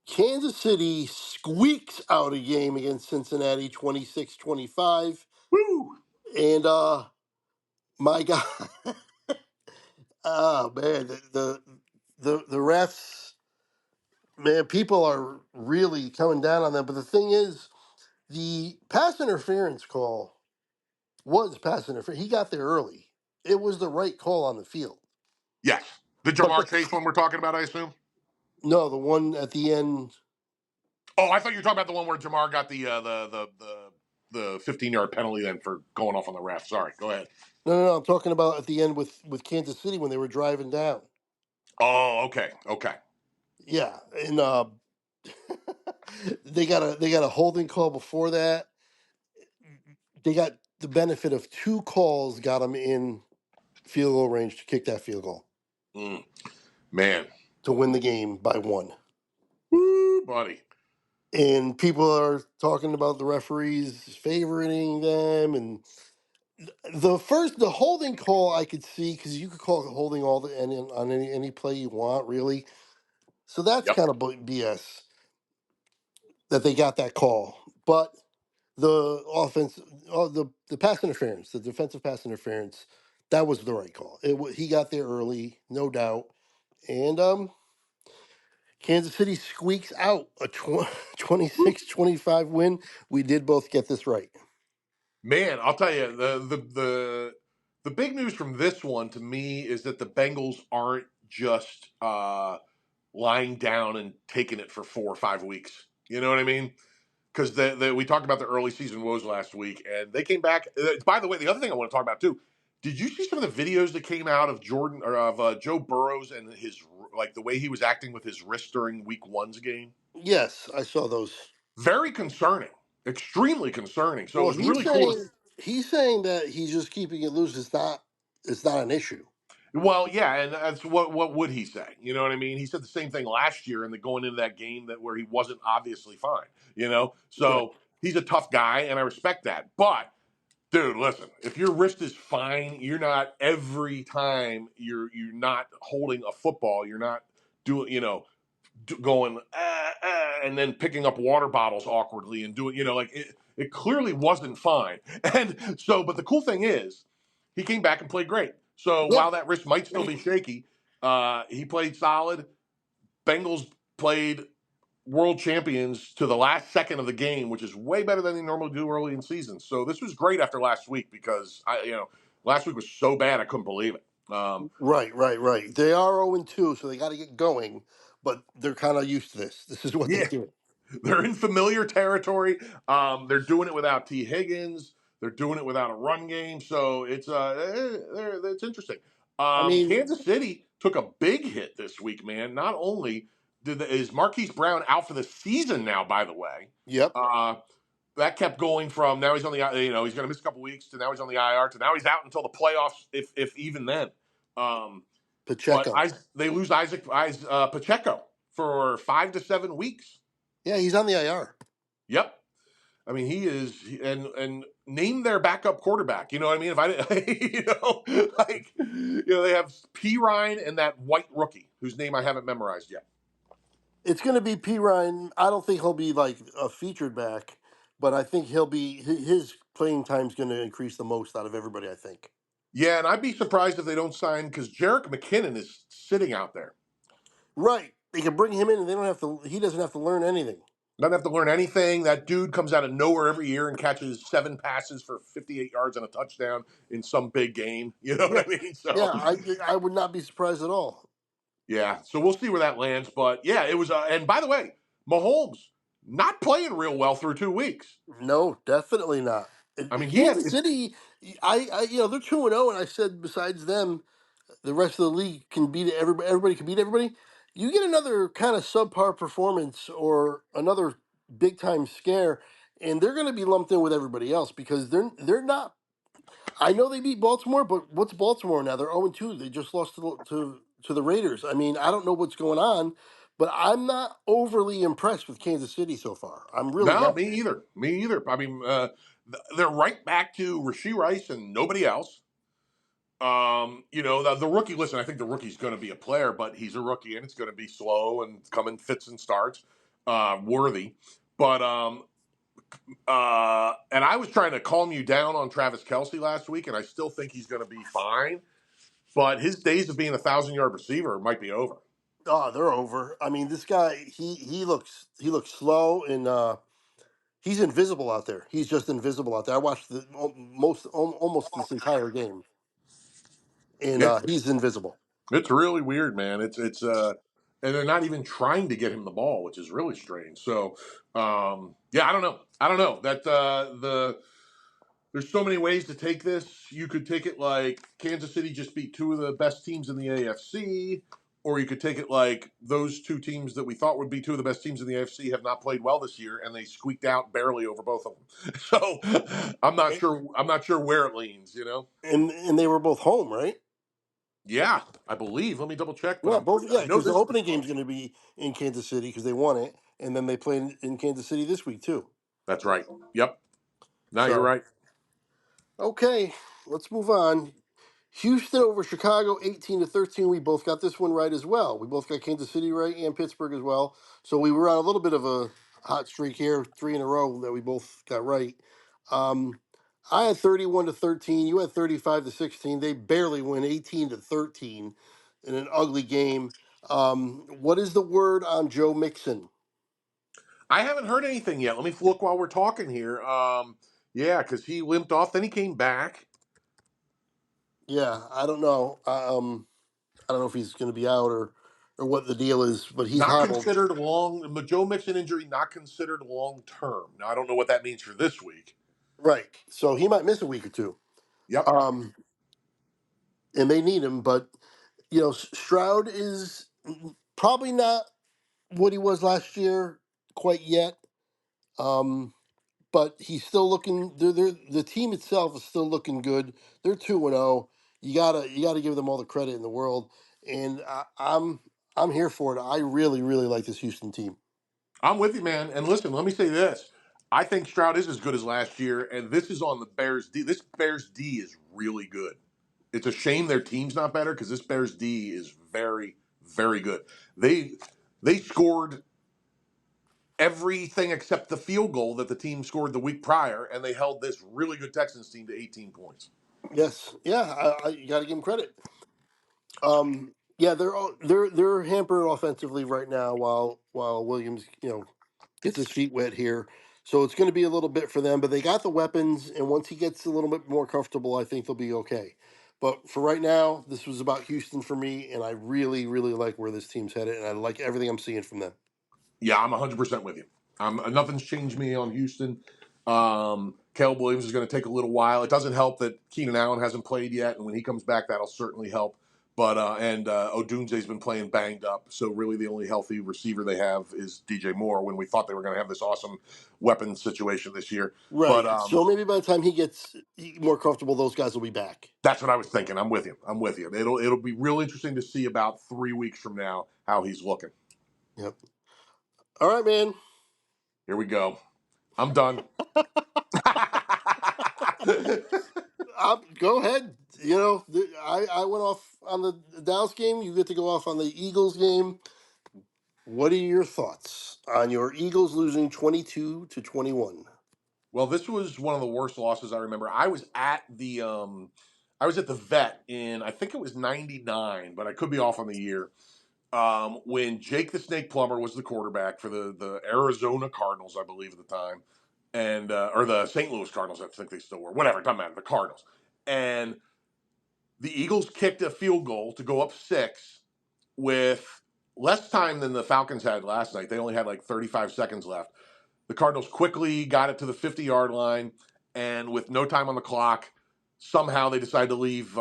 Kansas City squeaks out a game against Cincinnati 26-25. Woo! And my God, oh man, the refs, man, people are really coming down on them. But the thing is, the pass interference call was pass interference. He got there early. It was the right call on the field. Yes. The But Jamar Chase one we're talking about, I assume? no, the one at the end. Oh, I thought you were talking about the one where Jamar got the 15-yard penalty then for going off on the ref. Sorry. Go ahead. No. I'm talking about at the end with Kansas City when they were driving down. Oh, okay. Okay. Yeah, and they got a holding call before that. They got the benefit of two calls, got them in field goal range to kick that field goal Mm, man. to win the game by one. Woo, buddy. And people are talking about the referees favoring them, and the holding call I could see because you could call it holding on any play you want really. So that's Yep. kind of BS that they got that call, but the offense, the pass interference, the defensive pass interference, that was the right call. He got there early, no doubt, and Kansas City squeaks out a 26-25 win. We did both get this right. Man, I'll tell you the big news from this one to me is that the Bengals aren't just lying down and taking it for 4 or 5 weeks. You know what I mean? Because we talked about the early season woes last week, and they came back. By the way, the other thing I want to talk about too. Did you see some of the videos that came out of Jordan or of Joe Burrows and his like the way he was acting with his wrist during Week One's game? Yes, I saw those. Very concerning, extremely concerning. So it Well, was really cool to he's saying that he's just keeping it loose. It's not an issue. Well, yeah, and that's what would he say? You know what I mean? He said the same thing last year, and then going into that game that where he wasn't obviously fine. You know, Right. so he's a tough guy, and I respect that. But dude, listen, if your wrist is fine, you're not every time you're not holding a football, you're not doing going and then picking up water bottles awkwardly and doing like it clearly wasn't fine. And so, but the cool thing is, he came back and played great. So Yeah. while that wrist might still be shaky, he played solid. Bengals played world champions to the last second of the game, which is way better than they normally do early in seasons. So this was great after last week because last week was so bad I couldn't believe it. Right, right, right. They are 0-2, so they got to get going, but they're kind of used to this. This is what they Yeah, do. they're in familiar territory. They're doing it without T. Higgins. They're doing it without a run game. So it's interesting. I mean, Kansas City took a big hit this week, man. Not only is Marquise Brown out for the season now, by the way. yep, Uh, that kept going from now he's on the he's going to miss a couple weeks to now he's on the IR to now he's out until the playoffs, if even then. Um, but Pacheco. they lose Pacheco for 5 to 7 weeks. Yeah, he's on the IR. Yep. I mean, he is, and name their backup quarterback. You know what I mean? If I, they have P Ryan and that white rookie whose name I haven't memorized yet. It's going to be P. Ryan. I don't think he'll be like a featured back, but I think he'll be his playing time's going to increase the most out of everybody. I think. Yeah, and I'd be surprised if they don't sign because Jarek McKinnon is sitting out there. Right. They can bring him in, and they don't have to. He doesn't have to learn anything. Doesn't have to learn anything. That dude comes out of nowhere every year and catches 7 passes for 58 yards and a touchdown in some big game. You know Yeah. what I mean? Yeah. So I would not be surprised at all. yeah, so we'll see where that lands. But yeah, it was. And by the way, Mahomes not playing real well through 2 weeks. No, definitely not. I mean, he had Kansas City, they're 2-0, and I said besides them, the rest of the league can beat everybody. Everybody can beat everybody. You get another kind of subpar performance or another big time scare, and they're going to be lumped in with everybody else because they're not. I know they beat Baltimore, but what's Baltimore now? They're 0-2. They just lost to the Raiders. I mean, I don't know what's going on, but I'm not overly impressed with Kansas City so far. I'm really no, not. me either. Me either. I mean, they're right back to Rasheed Rice and nobody else. The rookie. Listen, I think the rookie's going to be a player, but he's a rookie and it's going to be slow and come in fits and starts. Worthy, but and I was trying to calm you down on Travis Kelsey last week, and I still think he's going to be fine. But his days of being 1,000 yard receiver might be over. Oh, they're over. I mean, this guy, he looks slow and he's invisible out there. He's just invisible out there. I watched almost this entire game, and It's he's invisible. it's really weird, man. And they're not even trying to get him the ball, which is really strange. So, yeah, I don't know. I don't know that there's so many ways to take this. You could take it like Kansas City just beat two of the best teams in the AFC, or you could take it like those two teams that we thought would be two of the best teams in the AFC have not played well this year, and they squeaked out barely over both of them. So I'm not And sure. I'm not sure where it leans. You know. and they were both home, right? Yeah, I believe. Let me double check, but Yeah, both. Yeah, I know because the this was opening game's close. going to be in Kansas City because they won it, and then they play in Kansas City this week too. That's right. Yep. No, you're So right. okay, let's move on. Houston over Chicago, 18-13. We both got this one right as well. We both got Kansas City right and Pittsburgh as well. So we were on a little bit of a hot streak here, three in a row that we both got right. Um, I had 31-13. You had 35-16. They barely win 18-13 in an ugly game. What is the word on Joe Mixon? I haven't heard anything yet. Let me look while we're talking here. Yeah, because he limped off, then he came back. Yeah, I don't know. I don't know if he's going to be out or what the deal is, but he's Not hobbled. considered long. The Joe Mixon injury, not considered long term. Now I don't know what that means for this week. Right. So he might miss a week or two. Yep. Um, and they need him, but Stroud is probably not what he was last year quite yet. But he's still looking. The team itself is still looking good. They're 2-0. you gotta give them all the credit in the world, and I'm here for it. I really really like this Houston team. I'm with you, man. And listen, let me say this. I think Stroud is as good as last year, and this is on the Bears D. This Bears D is really good. It's a shame their team's not better because this Bears D is very, very good. They they scored everything except the field goal that the team scored the week prior, and they held this really good Texans team to 18 points. Yes, yeah, you got to give them credit. Yeah, they're hampered offensively right now while Williams, gets his feet wet here. So it's going to be a little bit for them, but they got the weapons, and once he gets a little bit more comfortable, I think they'll be okay. But for right now, this was about Houston for me, and I really, really like where this team's headed, and I like everything I'm seeing from them. Yeah, I'm 100% with you. Nothing's changed me on Houston. Caleb Williams is going to take a little while. It doesn't help that Keenan Allen hasn't played yet, and when he comes back, that'll certainly help. But Odunze's been playing banged up, so really the only healthy receiver they have is DJ Moore. When we thought they were going to have this awesome weapon situation this year, but Right. So maybe by the time he gets more comfortable, those guys will be back. that's what I was thinking. I'm with you. I'm with you. It'll be real interesting to see about 3 weeks from now how he's looking. Yep. All right, man. Here we go. I'm done. Go ahead. I went off on the Dallas game. You get to go off on the Eagles game. What are your thoughts on your Eagles losing 22-21? Well, this was one of the worst losses I remember. I was at the vet in I think it was '99, but I could be off on the year. When Jake the Snake Plumber was the quarterback for the Arizona Cardinals, I believe at the time, and or the St. Louis Cardinals, I think they still were. Whatever, it doesn't matter. The Cardinals, and the Eagles kicked a field goal to go up six with less time than the Falcons had last night. They only had like 35 seconds left. The Cardinals quickly got it to the 50-yard line, and with no time on the clock, somehow they decided to leave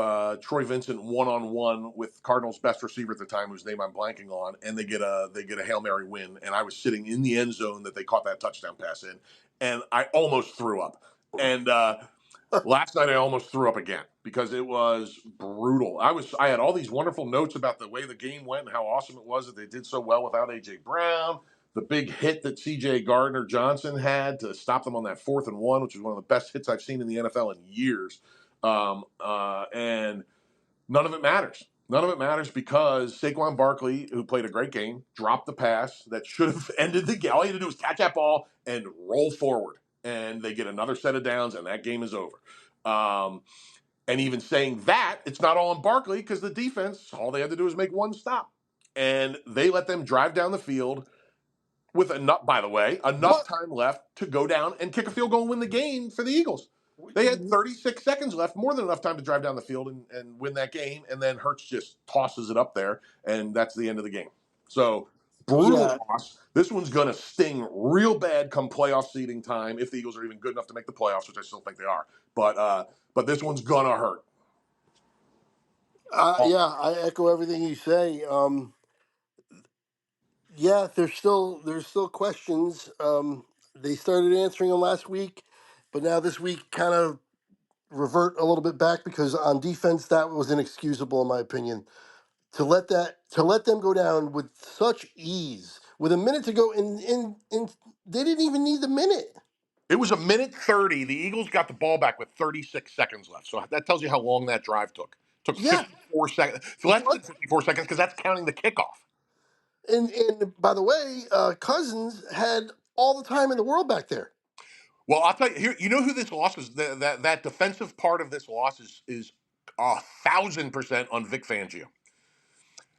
Troy Vincent one-on-one with Cardinals' best receiver at the time, whose name I'm blanking on, and they get a Hail Mary win. And I was sitting in the end zone that they caught that touchdown pass in, and I almost threw up. And last night I almost threw up again because it was brutal. I had all these wonderful notes about the way the game went and how awesome it was that they did so well without AJ Brown. The big hit that CJ Gardner Johnson had to stop them on that 4th and 1, which is one of the best hits I've seen in the NFL in years. And none of it matters. None of it matters because Saquon Barkley, who played a great game, dropped the pass that should have ended the game. All he had to do was catch that ball and roll forward, and they get another set of downs, and that game is over. Um, and even saying that, it's not all on Barkley because the defense, all they had to do was make one stop. And they let them drive down the field with enough, by the way, enough What? time left to go down and kick a field goal and win the game for the Eagles. They had 36 seconds left, more than enough time to drive down the field and win that game. And then Hurts just tosses it up there, and that's the end of the game. So, brutal Yeah, loss. This one's going to sting real bad come playoff seeding time if the Eagles are even good enough to make the playoffs, which I still think they are. But this one's going to hurt. yeah, I echo everything you say. Yeah, there's still questions. They started answering them last week, but now this week kind of revert a little bit back because on defense that was inexcusable in my opinion. To let them go down with such ease with a minute to go in they didn't even need the minute. It was a minute 30. The Eagles got the ball back with 36 seconds left. So that tells you how long that drive took. It took Yeah. 54 seconds, less than What? 54 seconds, because that's counting the kickoff. And by the way, Cousins had all the time in the world back there. Well, I'll tell you here. You know who this loss is? That defensive part of this loss is 1,000% on Vic Fangio.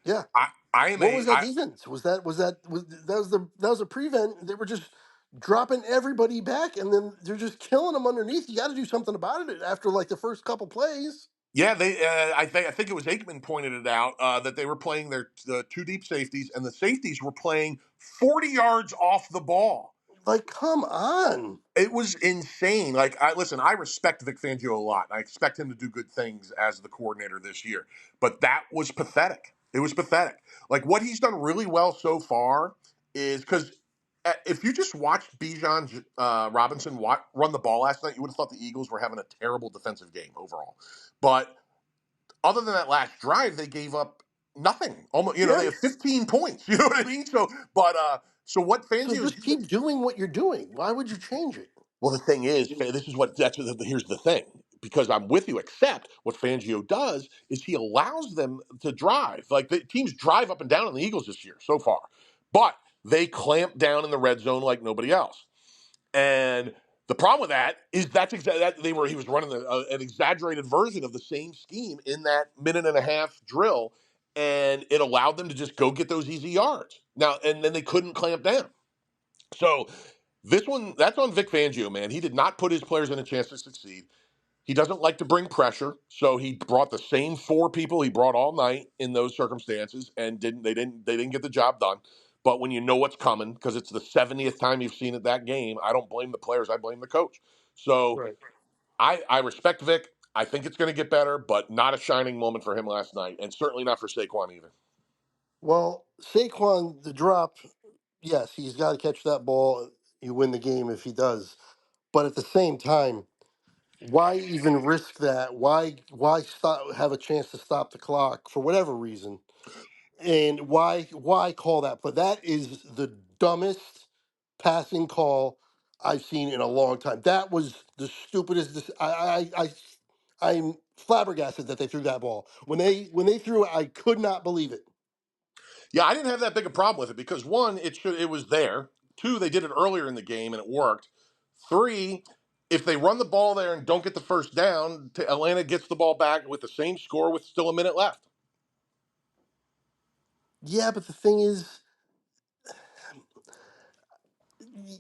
Yeah. I am What a was that defense? Was that was a prevent? They were just dropping everybody back, and then they're just killing them underneath. You got to do something about it after like the first couple plays. yeah. I think it was Aikman pointed it out that they were playing the two deep safeties, and the safeties were playing 40 yards off the ball. Like, come on. It was insane. Like, I respect Vic Fangio a lot. I expect him to do good things as the coordinator this year. But that was pathetic. It was pathetic. Like, what he's done really well so far is because if you just watched Bijan Robinson run the ball last night, you would have thought the Eagles were having a terrible defensive game overall. But other than that last drive, they gave up nothing. Almost, Yeah. they have 15 points. You know what I mean? So what So Fangio is just doing? keep doing what you're doing. Why would you change it? Well, the thing is, this is what that's here's the thing. Because I'm with you, except what Fangio does is he allows them to drive. Like the teams drive up and down on the Eagles this year so far, but they clamp down in the red zone like nobody else. And the problem with that is that's exactly that he was running an exaggerated version of the same scheme in that minute and a half drill, and it allowed them to just go get those easy yards. Now, and then they couldn't clamp down. So this one, that's on Vic Fangio, man. He did not put his players in a chance to succeed. He doesn't like to bring pressure, so he brought the same four people he brought all night in those circumstances, and they didn't get the job done. But when you know what's coming, because it's the 70th time you've seen it that game, I don't blame the players. I blame the coach. So Right. I respect Vic. I think it's going to get better, but not a shining moment for him last night, and certainly not for Saquon either. Well, Saquon, the drop, yes, he's got to catch that ball. You win the game if he does. But at the same time, why even risk that? Why stop have a chance to stop the clock for whatever reason? And why call that play? That is the dumbest passing call I've seen in a long time. That was the stupidest. I'm flabbergasted that they threw that ball. When they threw it, I could not believe it. Yeah, I didn't have that big a problem with it because one, it was there. Two, they did it earlier in the game and it worked. Three, if they run the ball there and don't get the first down, Atlanta gets the ball back with the same score with still a minute left. Yeah, but the thing is,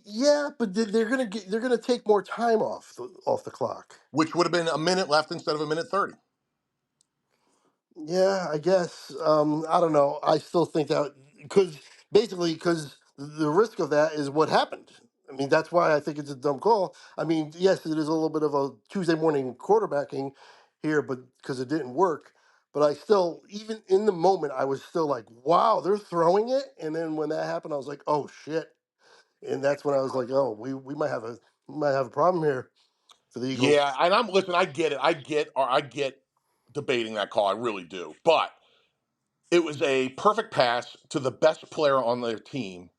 yeah, but they're gonna take more time off the clock. Which would have been a minute left instead of a minute 30. Yeah, I guess. I don't know. I still think that because the risk of that is what happened. I mean, that's why I think it's a dumb call. I mean, yes, it is a little bit of a Tuesday morning quarterbacking here, but because it didn't work. But I still, even in the moment, I was still like, "Wow, they're throwing it." And then when that happened, I was like, "Oh shit!" And that's when I was like, "Oh, we might have a problem here for the Eagles." Yeah, and listen, I get it. I get debating that call. I really do. But it was a perfect pass to the best player on their team,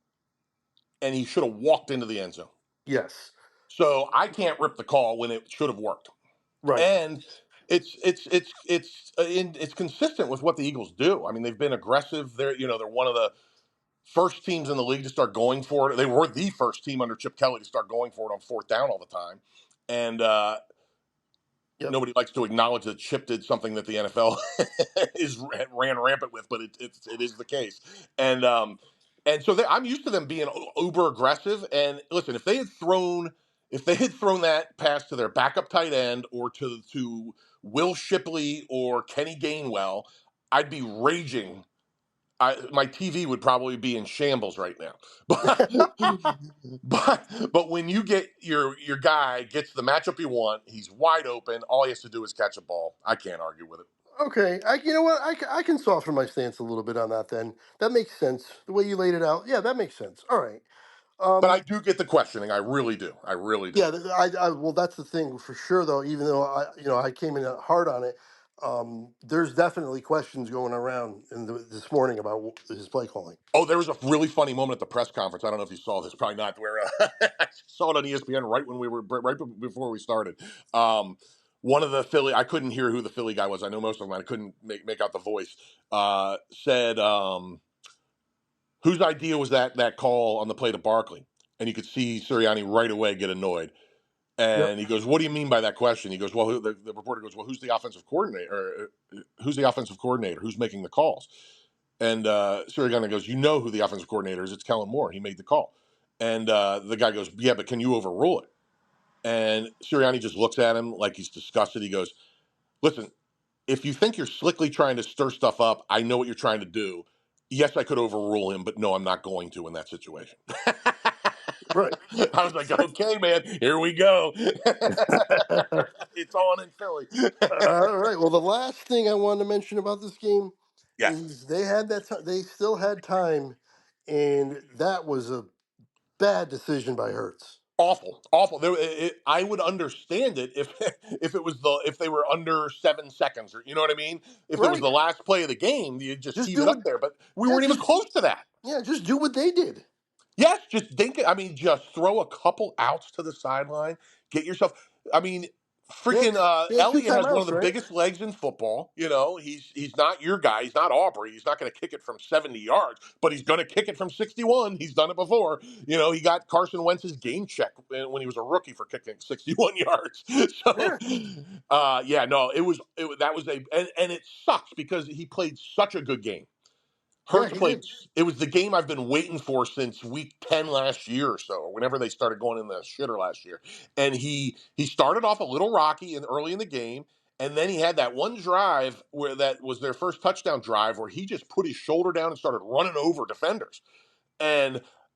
and he should have walked into the end zone. Yes. So I can't rip the call when it should have worked. Right. And it's consistent with what the Eagles do. I mean, they've been aggressive. They're one of the first teams in the league to start going for it. They were the first team under Chip Kelly to start going for it on fourth down all the time. And Yep. nobody likes to acknowledge that Chip did something that the NFL is ran rampant with, but it is the case. And so I'm used to them being uber aggressive. And listen, if they had thrown that pass to their backup tight end or to Will Shipley or Kenny Gainwell, I'd be raging. My TV would probably be in shambles right now. But when you get your guy gets the matchup you want, he's wide open. All he has to do is catch a ball. I can't argue with it. Okay, you know what? I can soften my stance a little bit on that. Then that makes sense. The way you laid it out, yeah, that makes sense. All right. But I Um, do get the questioning. I really do. I really do. yeah, well, that's the thing for sure, though. Even though I came in hard on it, there's definitely questions going around this morning about his play calling. Oh, there was a really funny moment at the press conference. I don't know if you saw this. Probably not. Where I saw it on ESPN right before we started. One of the Philly, I couldn't hear who the Philly guy was. I know most of them. I couldn't make out the voice. Said, whose idea was that call on the play to Barkley? And you could see Sirianni right away get annoyed. Yep. And he goes, "What do you mean by that question?" He goes, "Well, the reporter goes, well, who's the offensive coordinator? Who's the offensive coordinator? Who's making the calls?" And Sirianni goes, "You know who the offensive coordinator is? It's Kellen Moore. He made the call." And the guy goes, "Yeah, but can you overrule it?" And Sirianni just looks at him like he's disgusted. He goes, "Listen, if you think you're slickly trying to stir stuff up, I know what you're trying to do. Yes, I could overrule him, but no, I'm not going to in that situation." Right. I was like, "Okay, man, here we go." It's on in Philly. All right. Well, the last thing I wanted to mention about this game Yes. is they had that. They still had time, and that was a bad decision by Hertz. Awful, awful. I would understand it if if it was if they were under 7 seconds, or you know what I mean. If it was Right. the last play of the game, you just Just heave do it what. up there. But we Yeah. weren't even close to that. Just do what they did. Yes, just think. I mean, just throw a couple outs to the sideline. Get yourself. I mean, They had, freaking they had two Elliott has one of timeouts, the right? biggest legs in football. You know, he's not your guy. He's not Aubrey. He's not going to kick it from 70 yards, but he's going to kick it from 61. He's done it before. You know, he got Carson Wentz's game check when he was a rookie for kicking 61 yards. So, Yeah. yeah, no, that was and it sucks because he played such a good game. Yeah, Hurts he played. did. It was the game I've been waiting for since week 10 last year or so, or whenever they started going in the shitter last year. And he started off a little rocky and early in the game, and then he had that one drive where that was their first touchdown drive where he just put his shoulder down and started running over defenders,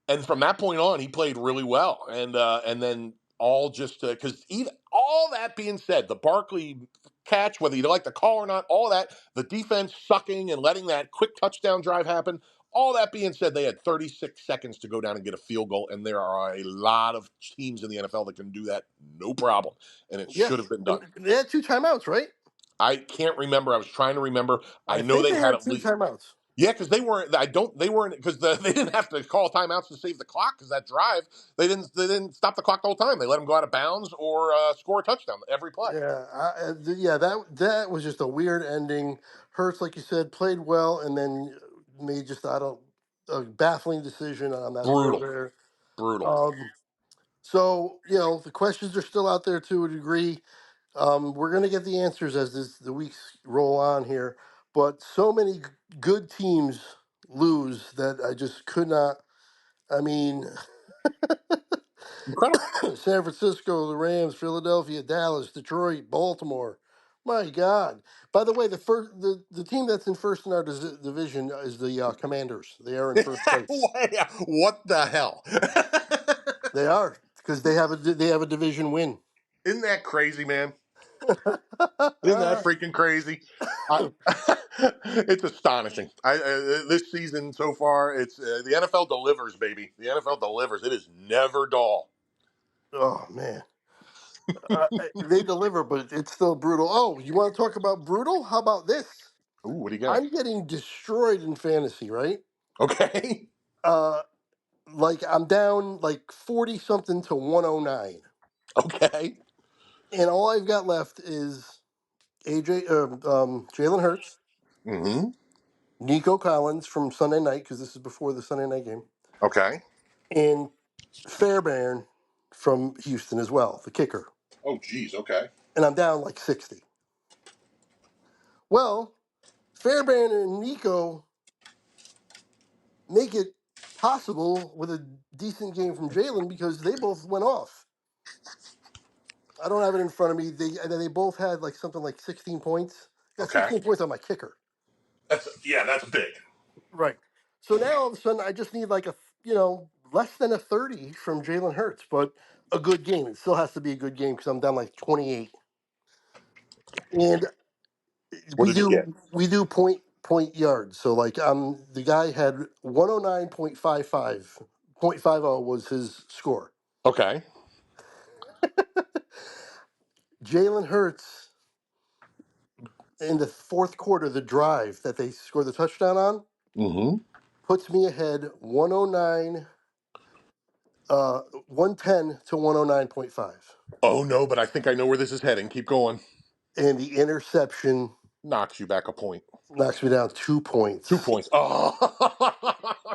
and from that point on, he played really well, and then all just because even all that being said, the Barkley catch, whether you like the call or not, all that, the defense sucking and letting that quick touchdown drive happen. All that being said, they had 36 seconds to go down and get a field goal, and there are a lot of teams in the NFL that can do that, no problem, and it Yeah. should have been And done. they had two timeouts, right? I can't remember. I was trying to remember. I I know think they they had had at two least. timeouts. Yeah, because they weren't. I don't. They weren't because they didn't have to call timeouts to save the clock because that drive they didn't stop the clock the whole time. They let them go out of bounds or score a touchdown every play. Yeah, yeah. That was just a weird ending. Hurts, like you said, played well, and then made just I don't a baffling decision on that throw Brutal, there. brutal. Um, so the questions are still out there to a degree. We're gonna get the answers as the weeks roll on here, but so many good teams lose that I just could not. I mean, Incredible. San Francisco, the Rams, Philadelphia, Dallas, Detroit, Baltimore. My God! By the way, the team that's in first in our division is the Commanders. They are in first place. What the hell? They are because they have a division win. Isn't that crazy, man? Isn't that freaking crazy? I, it's astonishing. This season so far, it's the NFL delivers, baby. The NFL delivers. It is never dull. Oh man, they deliver, but it's still brutal. Oh, you want to talk about brutal? How about this? Ooh, what do you got? I'm getting destroyed in fantasy, right? Okay, Uh, like I'm down like 40 something to 109, okay. and all I've got left is Jalen Hurts, Mm-hmm. Nico Collins from Sunday night because this is before the Sunday night game, Okay. and Fairbairn from Houston as well, the kicker. Oh, geez. Okay. And I'm down like 60. Well, Fairbairn and Nico make it possible with a decent game from Jalen because they both went off. I don't have it in front of me. They both had like something like 16 points. Got Okay. 16 points on my kicker. That's big. Right. So now all of a sudden I just need like less than a 30 from Jalen Hurts, but a good game. It still has to be a good game because I'm down like 28. And What we did he get? do we do point yards. So like the guy had 109.55. .50 was his score. Okay. Jalen Hurts in the fourth quarter, the drive that they scored the touchdown on, Mm-hmm. puts me ahead 109 110 to 109.5. Oh no, but I think I know where this is heading. Keep going. And the interception Knocks you back a point. knocks me down 2 points. 2 points. Oh.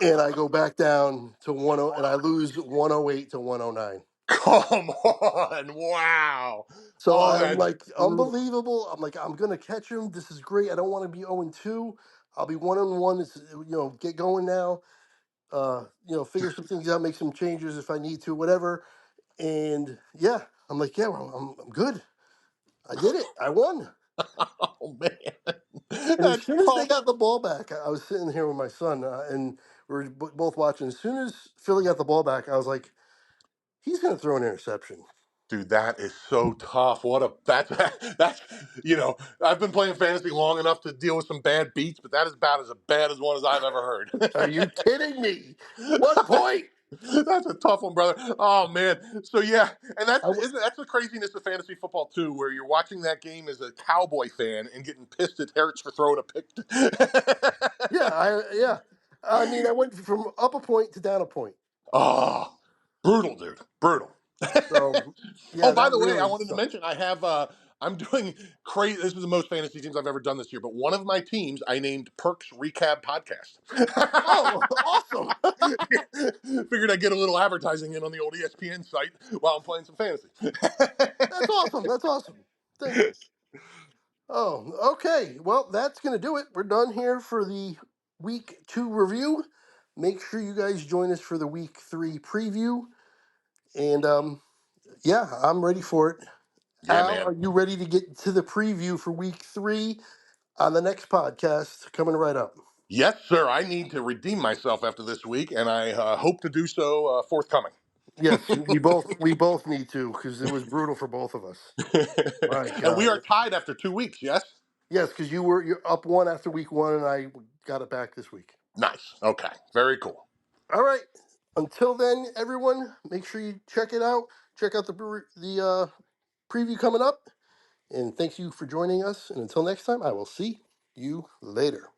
And I go back down to 10 and I lose 108 to 109. Come on. Wow. So Oh, I'm that's like, brutal. unbelievable. I'm like, I'm gonna catch him. This is great. I don't want to be 0-2. I'll be 1-1. Get going now. Figure some things out, make some changes if I need to, whatever. And yeah, I'm like, yeah, well, I'm good. I did it. I won. Oh man. And as That's soon as they tough. got the ball back, I was sitting here with my son, and we were both watching. As soon as Philly got the ball back, I was like, he's going to throw an interception. Dude, that is so tough. That's I've been playing fantasy long enough to deal with some bad beats, but that is about as bad as one as I've ever Are heard. you kidding me? 1 point. That's a tough one, brother. Oh man. So yeah, and I w- that's the craziness of fantasy football too, where you're watching that game as a Cowboy fan and getting pissed at Hurts for throwing a pick. yeah. I mean, I went from up a point to down a point. Oh, brutal, dude. Brutal. So Oh, yeah, by that the way, I really wanted to sucked. mention I have I'm doing crazy. This is the most fantasy teams I've ever done this year, but one of my teams I named Perks Recap Podcast. Oh, awesome! Figured I'd get a little advertising in on the old ESPN site while I'm playing some fantasy. That's awesome. That's awesome. Thank you. Oh, okay. Well, that's going to do it. We're done here for the week 2 review. Make sure you guys join us for the week 3 preview. And yeah, I'm ready for it. Yeah, Al, man. are you ready to get to the preview for week 3 on the next podcast coming right up? Yes, sir. I need to redeem myself after this week, and I hope to do so forthcoming. Yes, we both need to because it was brutal for both of us. My And we God. are tied after 2 weeks. Yes. Yes, because you're up 1 after week 1, and I got it back this week. Nice. Okay. Very cool. All right. Until then, everyone, make sure you check it out. Check out the preview coming up. And thank you for joining us. And until next time, I will see you later.